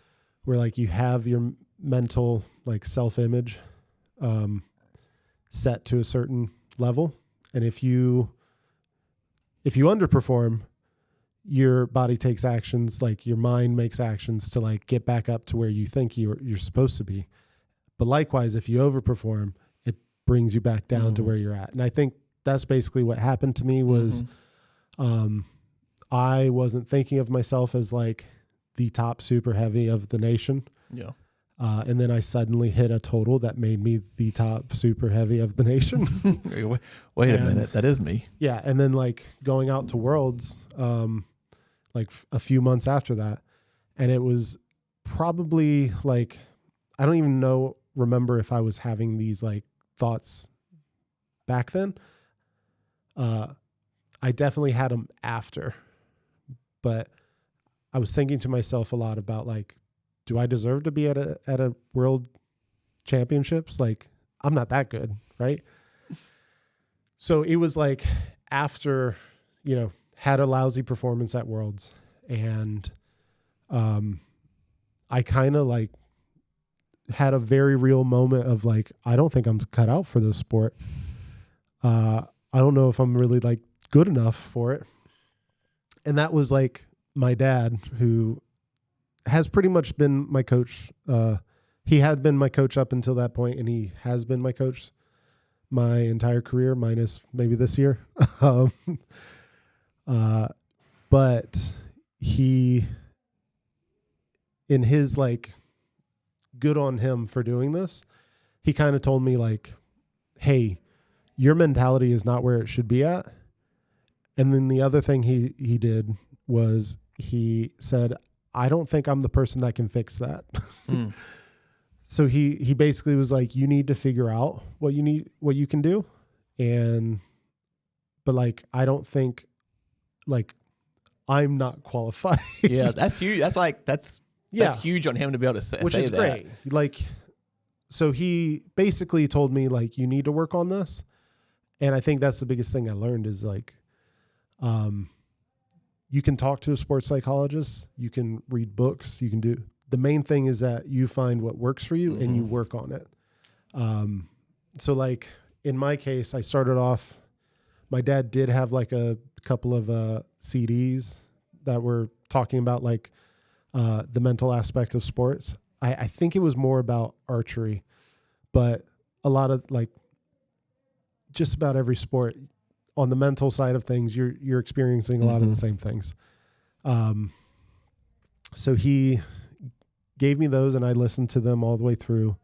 Where like you have your mental like self-image set to a certain level. And if you underperform, your body takes actions, like your mind makes actions to like get back up to where you think you're supposed to be. But likewise, if you overperform, it brings you back down to where you're at. And I think that's basically what happened to me was I wasn't thinking of myself as like the top super heavy of the nation. Yeah. And then I suddenly hit a total that made me the top super heavy of the nation. Wait a minute. That is me. Yeah. And then like going out to Worlds, like a few months after that. And it was probably like, I don't even remember if I was having these like thoughts back then. I definitely had them after, but I was thinking to myself a lot about like, do I deserve to be at a world championships? Like, I'm not that good, right? So it was like after, had a lousy performance at Worlds, and I kind of like had a very real moment of like, I don't think I'm cut out for this sport. I don't know if I'm really like good enough for it. And that was like my dad, who has pretty much been my coach. He had been my coach up until that point, and he has been my coach my entire career, minus maybe this year. But he, in his like, good on him for doing this, he kind of told me like, hey, your mentality is not where it should be at. And then the other thing he did was he said, I don't think I'm the person that can fix that. So he basically was like, you need to figure out what you can do. But like, I don't think like I'm not qualified. Yeah, that's huge. That's huge on him to be able to say which is that. Great. Like, so he basically told me like, you need to work on this. And I think that's the biggest thing I learned is like, you can talk to a sports psychologist, you can read books, you can do, the main thing is that you find what works for you and you work on it. So like in my case, I started off, my dad did have like a couple of CDs that were talking about like the mental aspect of sports. I think it was more about archery, but a lot of like just about every sport on the mental side of things, you're experiencing a lot of the same things. So he gave me those and I listened to them all the way through.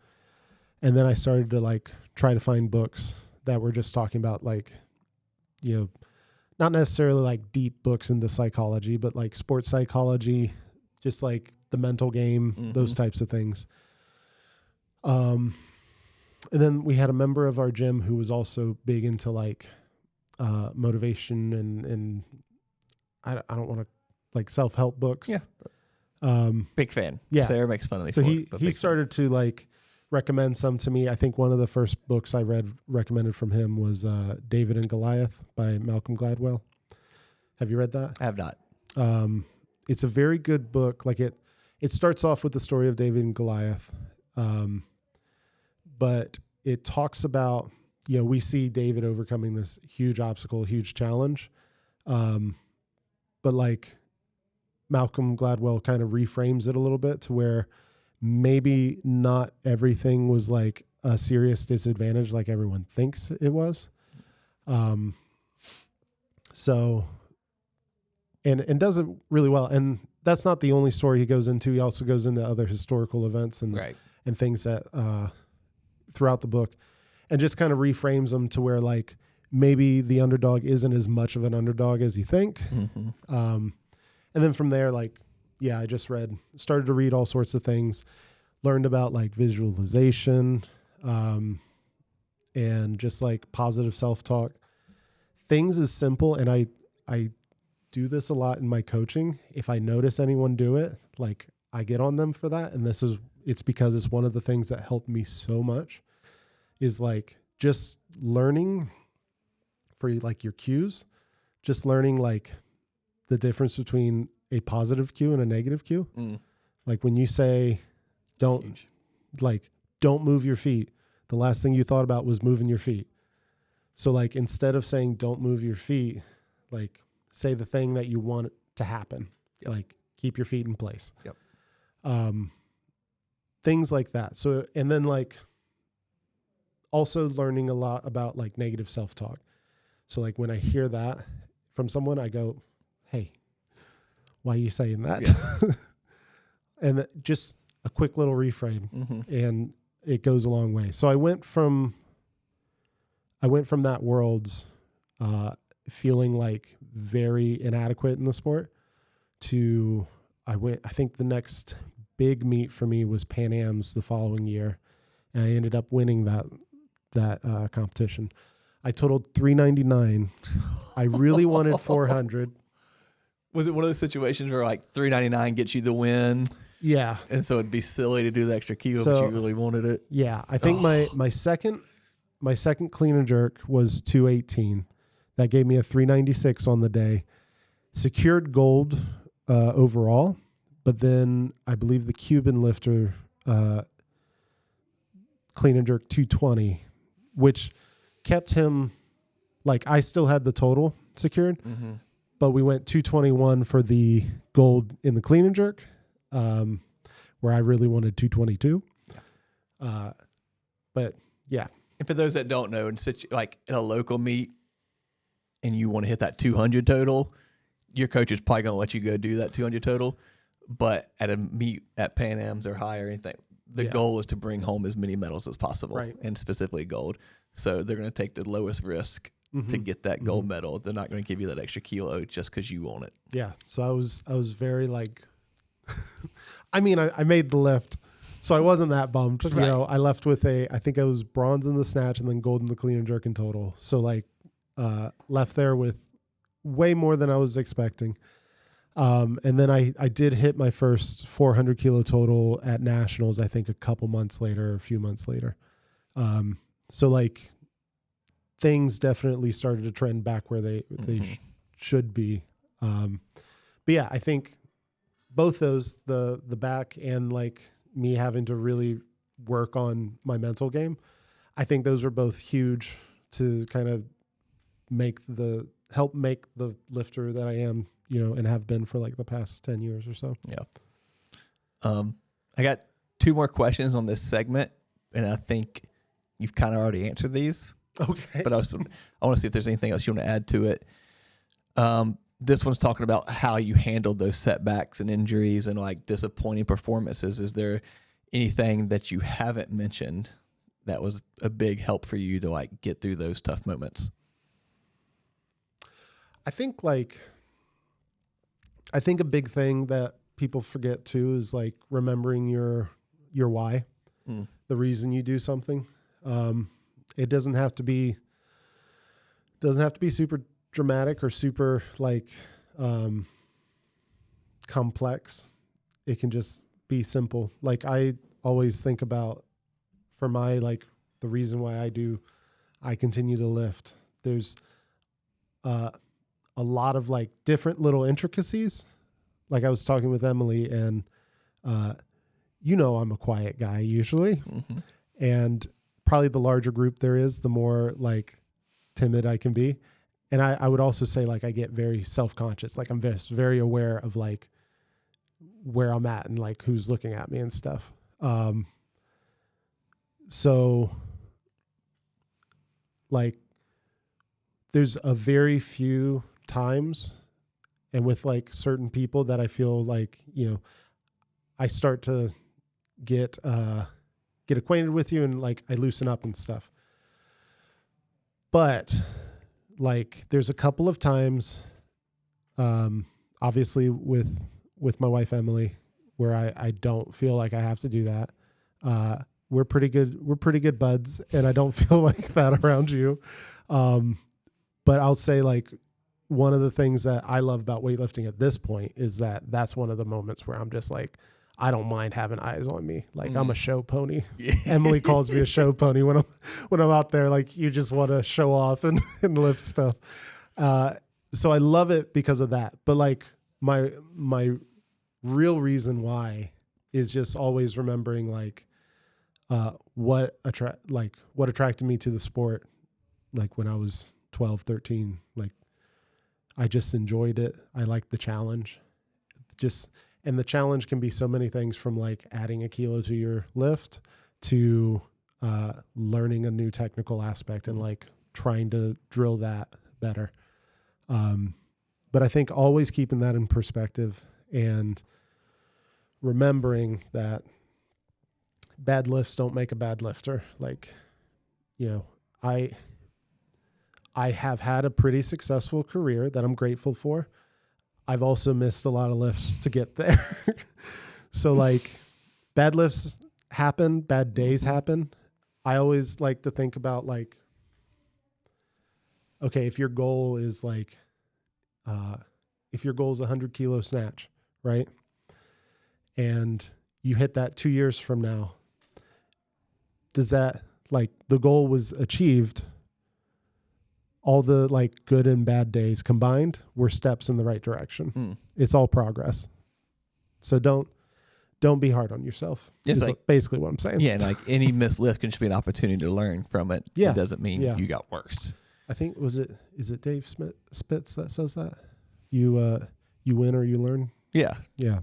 And then I started to like try to find books that were just talking about like, you know, not necessarily like deep books into psychology, but like sports psychology, just like the mental game, those types of things. And then we had a member of our gym who was also big into like motivation and I don't want to like self-help books. Yeah. Big fan. Yeah. Sarah makes fun of me. So he started to like recommend some to me. I think one of the first books I recommended from him was David and Goliath by Malcolm Gladwell. Have you read that? I have not. It's a very good book. Like it starts off with the story of David and Goliath. But it talks about, you know, we see David overcoming this huge obstacle, huge challenge. But like Malcolm Gladwell kind of reframes it a little bit to where maybe not everything was like a serious disadvantage like everyone thinks it was. So, and does it really well. And that's not the only story he goes into. He also goes into other historical events and things that throughout the book, and just kind of reframes them to where like maybe the underdog isn't as much of an underdog as you think. And then from there, like, yeah, I just started to read all sorts of things, learned about like visualization, and just like positive self-talk, things as simple. And I do this a lot in my coaching. If I notice anyone do it, like I get on them for that. And it's because it's one of the things that helped me so much is like just learning for like your cues, just learning like the difference between a positive cue and a negative cue. Like when you say, don't move your feet, the last thing you thought about was moving your feet. So like, instead of saying, don't move your feet, like say the thing that you want to happen, like keep your feet in place. Things like that. So, and then like also learning a lot about like negative self-talk. So like when I hear that from someone, I go, hey, why are you saying that? Yeah. And just a quick little reframe, and it goes a long way. So I went from that world feeling like very inadequate in the sport to I think the next big meet for me was Pan Am's the following year, and I ended up winning that competition. I totaled 399. I really wanted 400. Was it one of those situations where like 399 gets you the win? Yeah. And so it'd be silly to do the extra kilo, but you really wanted it. Yeah. I think my second clean and jerk was 218. That gave me a 396 on the day. Secured gold overall, but then I believe the Cuban lifter clean and jerk 220, which kept him, like, I still had the total secured, but we went 221 for the gold in the clean and jerk, where I really wanted 222. But yeah. And for those that don't know, like in a local meet and you want to hit that 200 total, your coach is probably going to let you go do that 200 total. But at a meet at Pan Am's or high or anything, the goal is to bring home as many medals as possible, and specifically gold. So they're going to take the lowest risk to get that gold medal. They're not going to give you that extra kilo just because you want it. Yeah. So I was very like, I mean, I made the lift, so I wasn't that bummed. You know, I left with I think I was bronze in the snatch and then gold in the clean and jerk in total. So like, left there with way more than I was expecting. And then I did hit my first 400 kilo total at nationals, I think a few months later. So like things definitely started to trend back where they should be. But yeah, I think both those, the back and like me having to really work on my mental game, I think those were both huge to kind of help make the lifter that I am, you know, and have been for like the past 10 years or so. Yeah. I got 2 more questions on this segment, and I think you've kind of already answered these. Okay. But I want to see if there's anything else you want to add to it. This one's talking about how you handled those setbacks and injuries and like disappointing performances. Is there anything that you haven't mentioned that was a big help for you to like get through those tough moments? I think a big thing that people forget too is like remembering your why, the reason you do something. It doesn't have to be super dramatic or super like complex. It can just be simple. Like I always think about, for my like the reason why I continue to lift. There's a lot of like different little intricacies. Like I was talking with Emily, and you know, I'm a quiet guy usually, and probably the larger group there is, the more like timid I can be. And I would also say like I get very self-conscious. Like I'm just very aware of like where I'm at and like who's looking at me and stuff. So like there's a very few times and with like certain people that I feel like, you know, I start to get acquainted with you and like I loosen up and stuff. But like there's a couple of times, obviously with my wife, Emily, where I don't feel like I have to do that. We're pretty good buds, and I don't feel like that around you. But I'll say like one of the things that I love about weightlifting at this point is that that's one of the moments where I'm just like, I don't mind having eyes on me. Like I'm a show pony. Yeah. Emily calls me a show pony when I'm out there. Like you just want to show off and lift stuff. So I love it because of that. But like my real reason why is just always remembering like what attracted me to the sport. Like when I was 12, 13, like I just enjoyed it. I liked the challenge. And the challenge can be so many things, from like adding a kilo to your lift to learning a new technical aspect and like trying to drill that better. But I think always keeping that in perspective and remembering that bad lifts don't make a bad lifter. Like, you know, I have had a pretty successful career that I'm grateful for. I've also missed a lot of lifts to get there. So like bad lifts happen, bad days happen. I always like to think about like, okay, if your goal is like, if your goal is 100 kilo snatch, right? And you hit that 2 years from now, does that like the goal was achieved? All the like good and bad days combined were steps in the right direction. It's all progress. So don't don't be hard on yourself. It's is like basically what I'm saying. Yeah, and like any missed lift can just be an opportunity to learn from it. Yeah. It doesn't mean you got worse. I think is it Dave Spitz that says that? You win or you learn? Yeah. Yeah.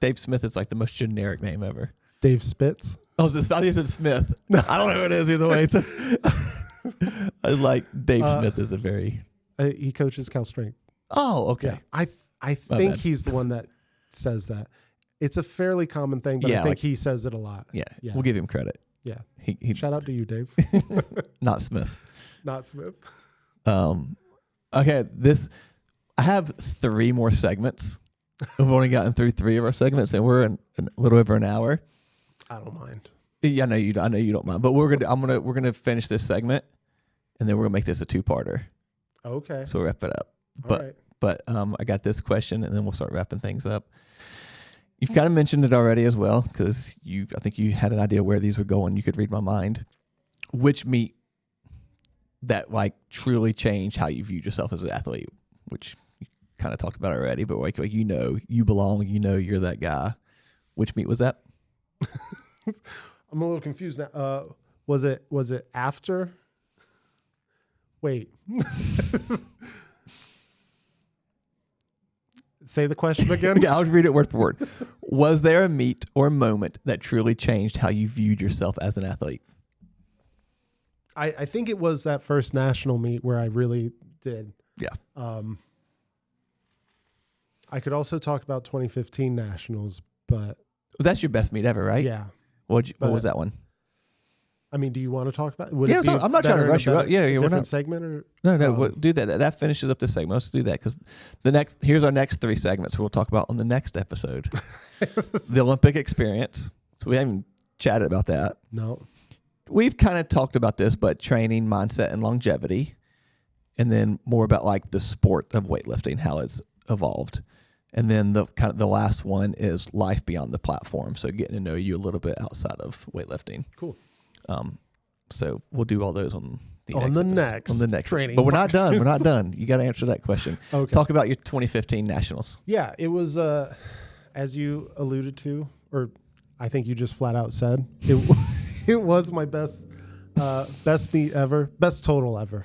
Dave Smith is like the most generic name ever. Dave Spitz? Oh, is this I said Smith. No. I don't know who it is either way. I like Dave Smith is a very he coaches Cal Strength. Oh, okay. Yeah. I think he's the one that says that. It's a fairly common thing, but I think he says it a lot. Yeah. We'll give him credit. Yeah. He Shout out to you, Dave. Not Smith. Not Smith. Okay, I have 3 more segments. We've only gotten through 3 of our segments, and we're in a little over an hour. I don't mind. Yeah, I know you don't mind, but we're gonna finish this segment, and then we're gonna make this a 2-parter. Okay. So we'll wrap it up. All right. But I got this question, and then we'll start wrapping things up. You've kind of mentioned it already as well, because I think you had an idea where these were going. You could read my mind. Which meet that like truly changed how you viewed yourself as an athlete, which you kind of talked about already, but like you belong, you're that guy. Which meet was that? I'm a little confused now. Was it after? Wait. Say the question again. Yeah, I'll read it word for word. Was there a meet or moment that truly changed how you viewed yourself as an athlete? I think it was that first national meet where I really did. Yeah. I could also talk about 2015 nationals, but That's your best meet ever, right? yeah. What was that one? I mean, do you want to talk about? I'm not trying to rush you up. Yeah, we're different not. segment or No, do that. That finishes up the segment. Let's do that because here's our next 3 segments we'll talk about on the next episode. The Olympic experience. So we haven't chatted about that. No. We've kind of talked about this, but training, mindset, and longevity, and then more about like the sport of weightlifting, how it's evolved, and then the last one is life beyond the platform. So getting to know you a little bit outside of weightlifting. Cool. So we'll do all those on the next training. But we're not done. We're not done. You got to answer that question. Okay. Talk about your 2015 nationals. Yeah, it was as you alluded to, or I think you just flat out said it was my best meet ever, best total ever.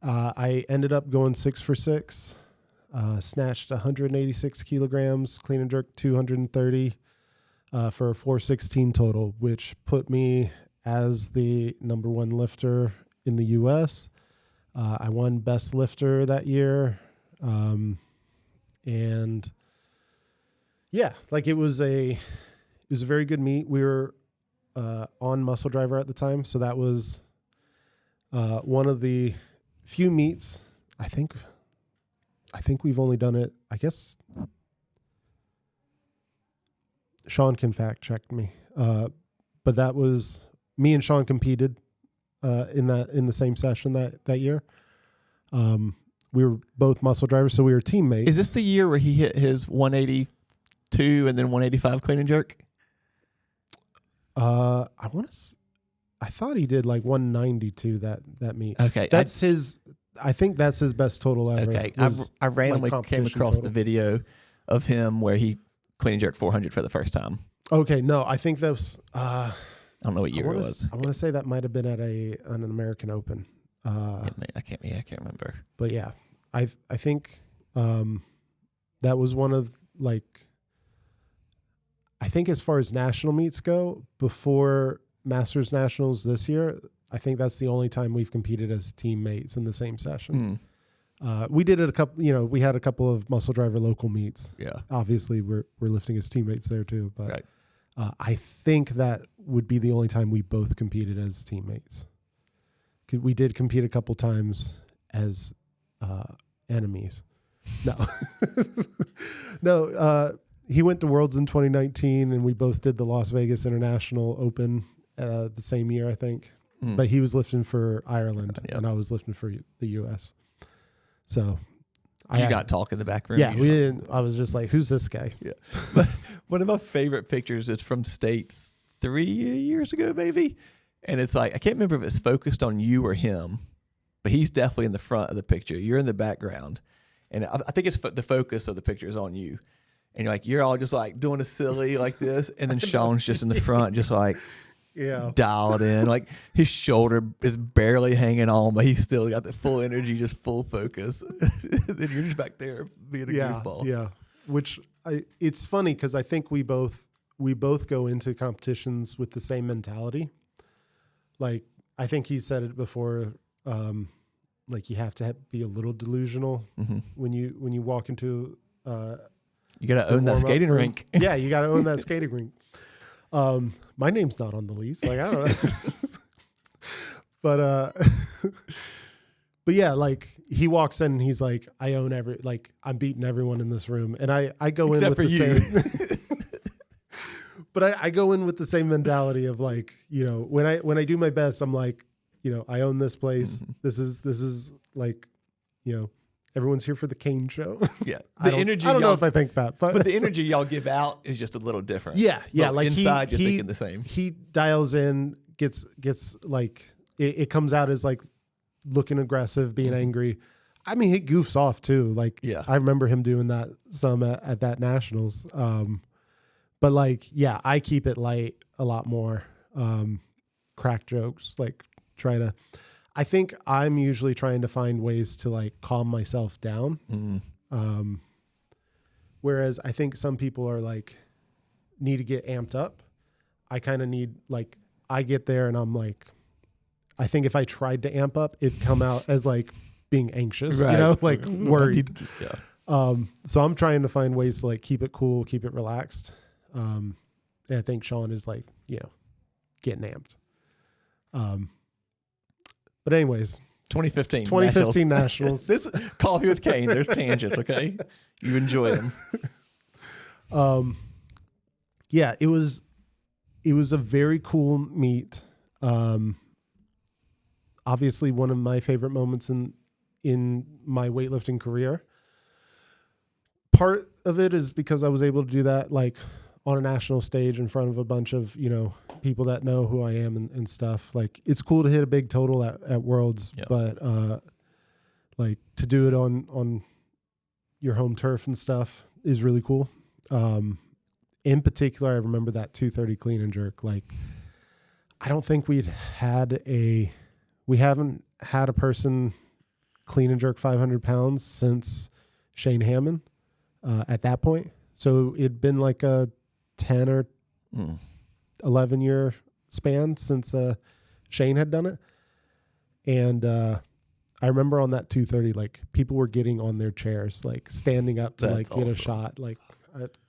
I ended up going 6 for 6, snatched 186 kilograms, clean and jerk 230 for a 416 total, which put me as the number 1 lifter in the U.S. I won best lifter that year, and yeah, like it was a very good meet. We were on Muscle Driver at the time, so that was one of the few meets. I think we've only done it, I guess. Sean can fact check me, but that was me and Sean competed in the same session that year. We were both muscle drivers, so we were teammates. Is this the year where he hit his 182 and then 185 clean and jerk? I thought he did like 192 that meet. Okay, that's his. I think that's his best total ever. Okay, I randomly came across the video of him where he clean and jerk 400 for the first time. Okay, no, I think that was. I don't know what year it was. I want to say that might have been at an American Open. I can't remember. But yeah, I think that was one of like. I think as far as national meets go, before Masters Nationals this year, I think that's the only time we've competed as teammates in the same session. We did it a couple. We had a couple of muscle driver local meets. Yeah, obviously we're lifting as teammates there too. But right. I think that would be the only time we both competed as teammates. We did compete a couple times as enemies. No, he went to Worlds in 2019, and we both did the Las Vegas International Open the same year, I think. But he was lifting for Ireland, and I was lifting for the U.S. So you got talk in the back room. Yeah, we didn't. I was just like, "Who's this guy?" Yeah. But one of my favorite pictures is from States 3 years ago, maybe. And it's like, I can't remember if it's focused on you or him, but he's definitely in the front of the picture. You're in the background. And I think it's the focus of the picture is on you. and you're all just like doing a silly like this, and then Sean's just in the front, just like dialed in, like his shoulder is barely hanging on, but he's still got the full energy, just full focus. Then you're just back there being a goofball. Yeah, which it's funny because I think we both go into competitions with the same mentality. Like I think he said it before. Like you have to be a little delusional when you walk into. You got to own that skating rink. Yeah, you got to own that skating rink. My name's not on the lease. Like I don't know, but yeah, like he walks in and he's like, I own I'm beating everyone in this room, and I go in with the same. But I go in with the same mentality of like, when I do my best, I'm like, I own this place. This is like, everyone's here for the Caine show. Yeah. I don't know if I think that, but the energy y'all give out is just a little different. Yeah. Yeah. Like inside you're thinking the same. He dials in, gets like, it comes out as like looking aggressive, being angry. I mean, he goofs off too. Like, I remember him doing that some at that nationals. But like, yeah, I keep it light a lot more. Crack jokes, like I think I'm usually trying to find ways to like calm myself down. Whereas I think some people are like, need to get amped up. I kind of need I get there and I'm like, I think if I tried to amp up, it'd come out as like being anxious, like worried. So I'm trying to find ways to like keep it cool, keep it relaxed. And I think Sean is like, getting amped. But anyways, 2015 nationals. This Coffee with Caine. There's tangents, okay? You enjoy them. Yeah, it was a very cool meet. Obviously one of my favorite moments in my weightlifting career. Part of it is because I was able to do that like on a national stage in front of a bunch of, people that know who I am and stuff. Like it's cool to hit a big total at Worlds, but like to do it on your home turf and stuff is really cool. In particular, I remember that 230 clean and jerk. Like I don't think we haven't had a person clean and jerk 500 pounds since Shane Hammond at that point. So it'd been like a 10 or 11 year span since Shane had done it. And I remember on that 230, like people were getting on their chairs, like standing up to get a shot, like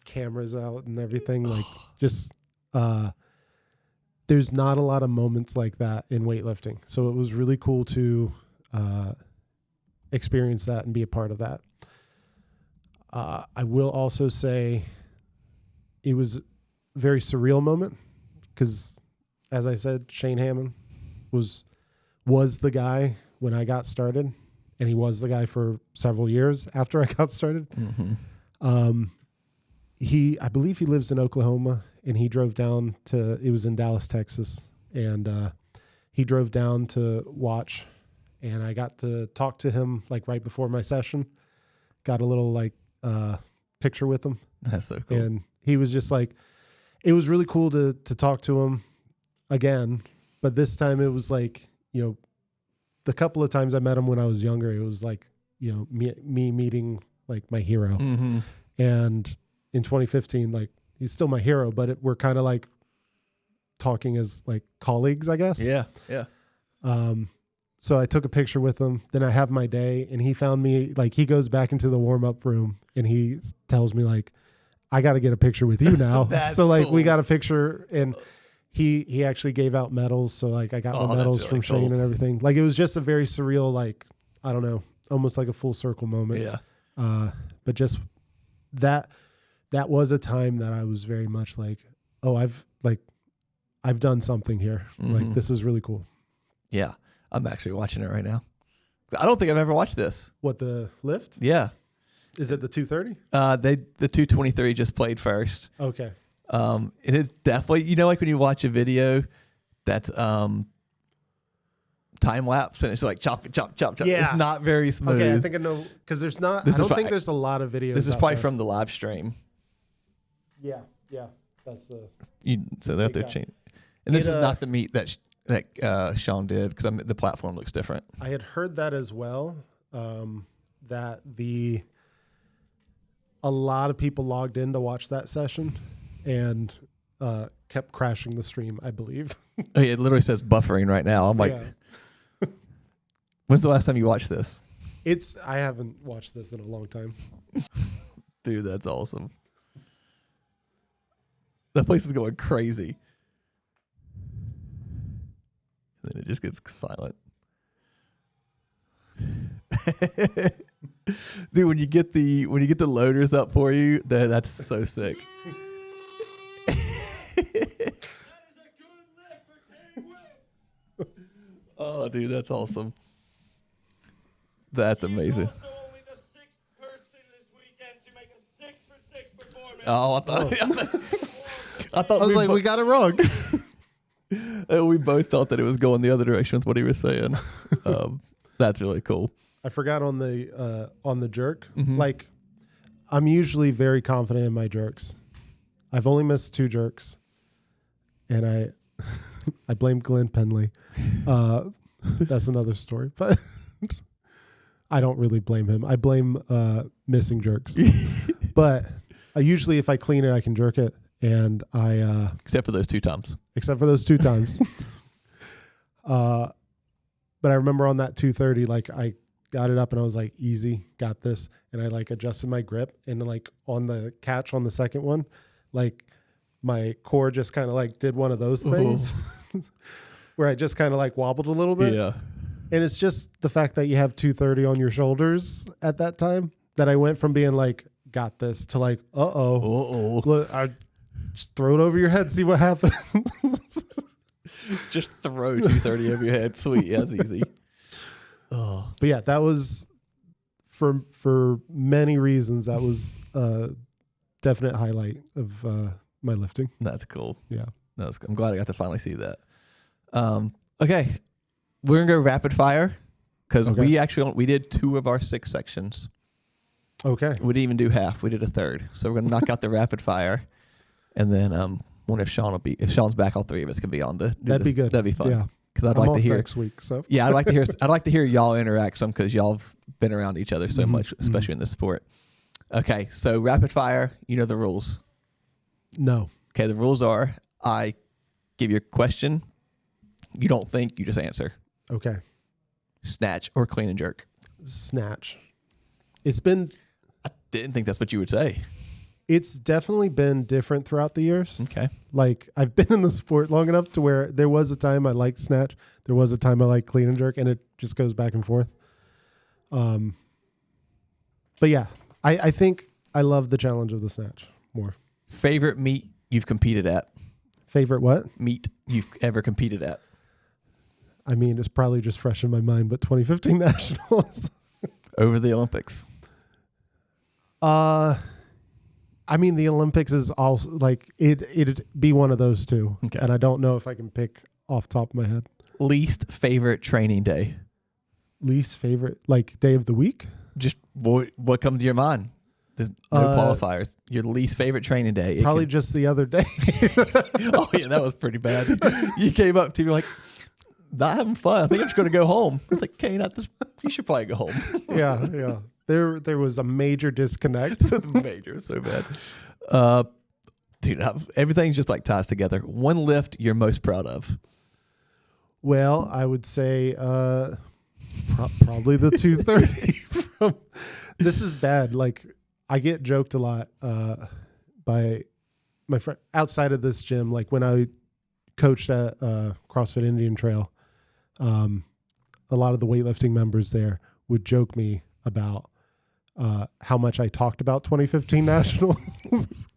cameras out and everything. Like just there's not a lot of moments like that in weightlifting. So it was really cool to experience that and be a part of that. I will also say it was a very surreal moment because, as I said, Shane Hammond was the guy when I got started, and he was the guy for several years after I got started. I believe he lives in Oklahoma, and he drove down it was in Dallas, Texas, and he drove down to watch, and I got to talk to him like right before my session, got a little picture with him. That's so cool. And he was just like, it was really cool to talk to him again, but this time it was like, the couple of times I met him when I was younger, it was like, me meeting like my hero. And in 2015, like he's still my hero, but we're kind of like talking as like colleagues, I guess. Yeah. So I took a picture with him. Then I have my day, and he found me. Like he goes back into the warm up room, and he tells me like, "I got to get a picture with you now." So like we got a picture, and he actually gave out medals. So like I got my medals from Shane and everything. Like it was just a very surreal, like I don't know, almost like a full circle moment. Yeah. But just that was a time that I was very much like, oh, I've done something here. Like this is really cool. Yeah. I'm actually watching it right now. I don't think I've ever watched this. What, the lift? Yeah. Is it the 230? The 223 just played first. Okay. It is definitely, like when you watch a video that's time lapse and it's like chop. Yeah. It's not very smooth. Okay, I think I know because there's not. I don't think there's a lot of videos. This is probably from the live stream. Yeah. That's the. So they're Big guy. change. And this It, is not the meet that Sean did because the platform looks different. I had heard that as well. That a lot of people logged in to watch that session, and kept crashing the stream, I believe. Oh, yeah, it literally says buffering right now. I'm like, when's the last time you watched this? I haven't watched this in a long time. Dude, that's awesome. That place is going crazy. And then it just gets silent. Dude, when you get the loaders up for you, that's so sick. That is a good lift for Caine Wilkes. Oh, dude, that's awesome. That's amazing. He's also only the 6th person this weekend to make a 6 for 6 performance. Oh, I thought I was like, we got it wrong. we both thought that it was going the other direction with what he was saying. That's really cool. I forgot on the jerk. Mm-hmm. Like, I'm usually very confident in my jerks. I've only missed 2 jerks, and I blame Glenn Penley. That's another story, but I don't really blame him. I blame missing jerks. But usually, if I clean it, I can jerk it, and Except for those 2 times. except for those 2 times. But I remember on that 230, like I got it up and I was like, easy, got this. And I like adjusted my grip, and like on the catch on the second one, like my core just kind of like did one of those things where I just kind of like wobbled a little bit. Yeah. And it's just the fact that you have 230 on your shoulders at that time that I went from being like, got this, to like, Uh-oh. Look, I just throw it over your head, see what happens. Just throw 230 over your head. Sweet. Yeah, that's easy. Oh. But yeah, that was for many reasons, that was a definite highlight of my lifting. That's cool. Yeah. I'm glad I got to finally see that. Okay. We're going to go rapid fire because we did 2 of our 6 sections. Okay. We didn't even do half. We did a third. So we're going to knock out the rapid fire. And then wonder if Sean's back, all 3 of us can be on That'd be good. That'd be fun. Yeah. Because I'd I'm like off to hear next week. So yeah, I'd like to hear y'all interact some because y'all have been around each other so much, especially in this sport. Okay, so rapid fire, you know the rules. no. Okay, the rules are I give you a question, you don't think, you just answer. Okay. Snatch or clean and jerk. Snatch. It's been I didn't think that's what you would say. It's definitely been different throughout the years. Okay. Like, I've been in the sport long enough to where there was a time I liked snatch. There was a time I liked clean and jerk, and it just goes back and forth. But yeah, I think I love the challenge of the snatch more. Favorite meet you've competed at? Favorite what? Meet you've ever competed at? I mean, it's probably just fresh in my mind, but 2015 Nationals. Over the Olympics. I mean, the Olympics is also like it'd be one of those 2. Okay. And I don't know if I can pick off the top of my head. Least favorite training day? Least favorite, like, day of the week? Just what comes to your mind? There's no qualifiers. Your least favorite training day? Probably just the other day. Oh yeah, that was pretty bad. You came up to me like, not having fun. I think I'm just going to go home. I was like, Caine, you should probably go home. Yeah. There was a major disconnect. It's major, so bad. Dude, everything's just like ties together. One lift you're most proud of? Well, I would say probably the 230. This is bad. Like, I get joked a lot by my friend outside of this gym. Like, when I coached at CrossFit Indian Trail, a lot of the weightlifting members there would joke me about how much I talked about 2015 Nationals.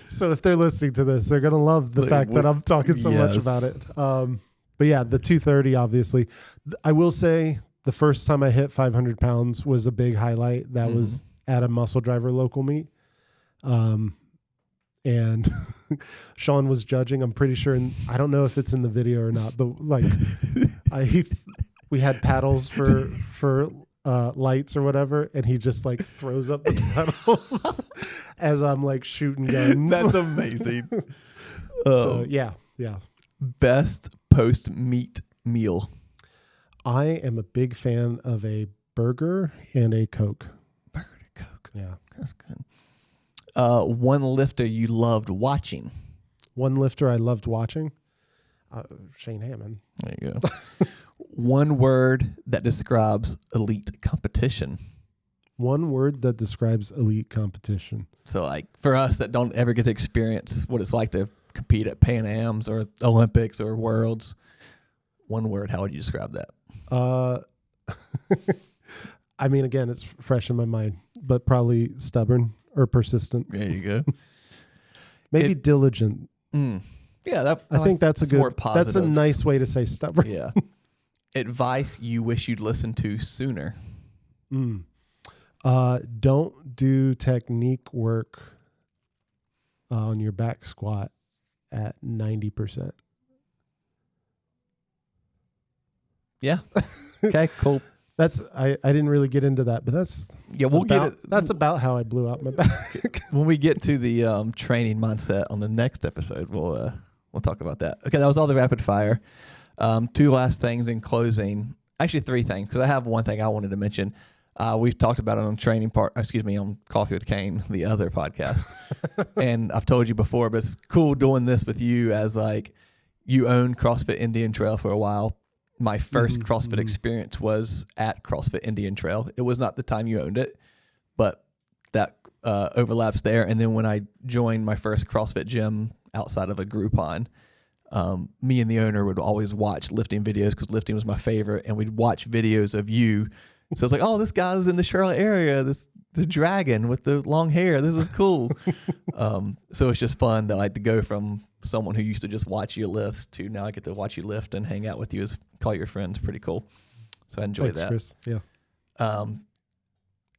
So if they're listening to this, they're going to love the fact that I'm talking so much about it. But yeah, the 230, obviously. I will say the first time I hit 500 pounds was a big highlight. That was at a Muscle Driver local meet. And Sean was judging. I'm pretty sure, I don't know if it's in the video or not, but like we had paddles for lights or whatever, and he just like throws up the pedals as I'm like shooting guns. That's amazing. So, yeah. Best post-meet meal. I am a big fan of a burger and a Coke. Burger and Coke. Yeah. That's good. One lifter you loved watching. One lifter I loved watching. Shane Hammond. There you go. One word that describes elite competition. One word that describes elite competition. So, like, for us that don't ever get to experience what it's like to compete at Pan Ams or Olympics or Worlds, one word, how would you describe that? I mean, again, it's fresh in my mind, but probably stubborn or persistent. There you go. Maybe diligent. Yeah, I think that's a good. more positive. That's a nice way to say stubborn. Yeah. Advice you wish you'd listened to sooner. Don't do technique work on your back squat at 90%. Yeah. Okay, cool. That's I didn't really get into that, but that's We'll get it. That's about how I blew out my back. When we get to the training mindset on the next episode, we'll talk about that. Okay, that was all the rapid fire. Two last things in closing. Actually, three things, because I have one thing I wanted to mention. We've talked about it on Coffee with Caine, the other podcast. And I've told you before, but it's cool doing this with you as like you owned CrossFit Indian Trail for a while. My first CrossFit experience was at CrossFit Indian Trail. It was not the time you owned it, but that overlaps there. And then when I joined my first CrossFit gym outside of a Groupon, me and the owner would always watch lifting videos because lifting was my favorite, and we'd watch videos of you. So it's like, oh, this guy's in the Charlotte area. The dragon with the long hair. This is cool. So it's just fun to go from someone who used to just watch you lift to now I get to watch you lift and hang out with you as call your friends. Pretty cool. So I enjoy that. Chris. Yeah.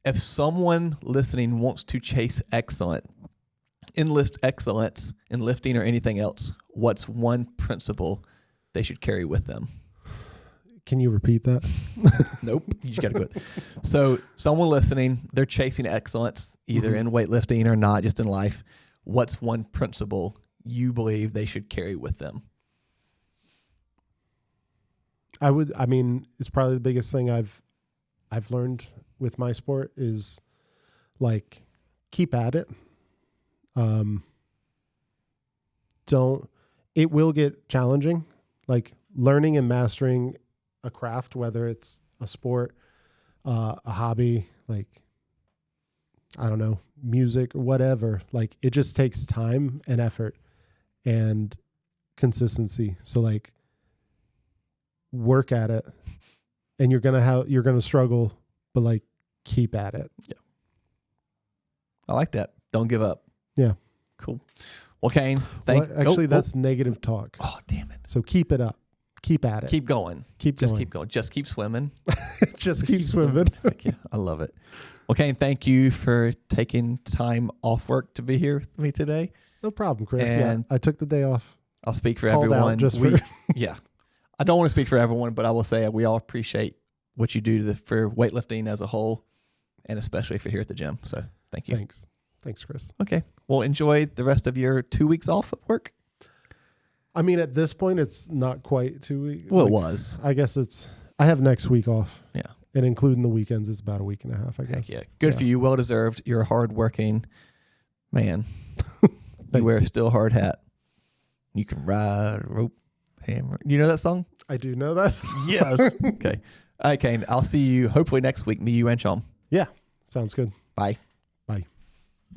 If someone listening wants to chase excellence in lifting or anything else, what's one principle they should carry with them? Can you repeat that? Nope. You just got to go. So someone listening, they're chasing excellence either in weightlifting or not, just in life. What's one principle you believe they should carry with them? I mean, it's probably the biggest thing I've learned with my sport is like keep at it. It will get challenging, like learning and mastering a craft, whether it's a sport, a hobby, like, I don't know, music or whatever. Like it just takes time and effort and consistency. So like work at it, and you're going to struggle, but like keep at it. Yeah. I like that. Don't give up. Yeah. Cool. Well, Caine, that's negative talk. Oh, damn it. So keep it up. Keep at it. Keep going. Keep going. Just keep swimming. Just keep swimming. Thank you. I love it. Well, Caine, thank you for taking time off work to be here with me today. No problem, Chris. And I took the day off. I'll speak for Called everyone. out just Yeah. I don't want to speak for everyone, but I will say we all appreciate what you do for weightlifting as a whole, and especially if you're here at the gym. So thank you. Thanks, Chris. Okay. Well, enjoy the rest of your 2 weeks off of work. I mean, at this point, it's not quite 2 weeks. Well, it was. I guess I have next week off. Yeah. And including the weekends, it's about a week and a half, I guess. Heck yeah. Good for you. Well deserved. You're a hardworking man. You wear a still hard hat. You can ride a rope, hammer. You know that song? I do know that. Yes. Okay. All right, Caine. I'll see you hopefully next week. Me, you, and Sean. Yeah. Sounds good. Bye.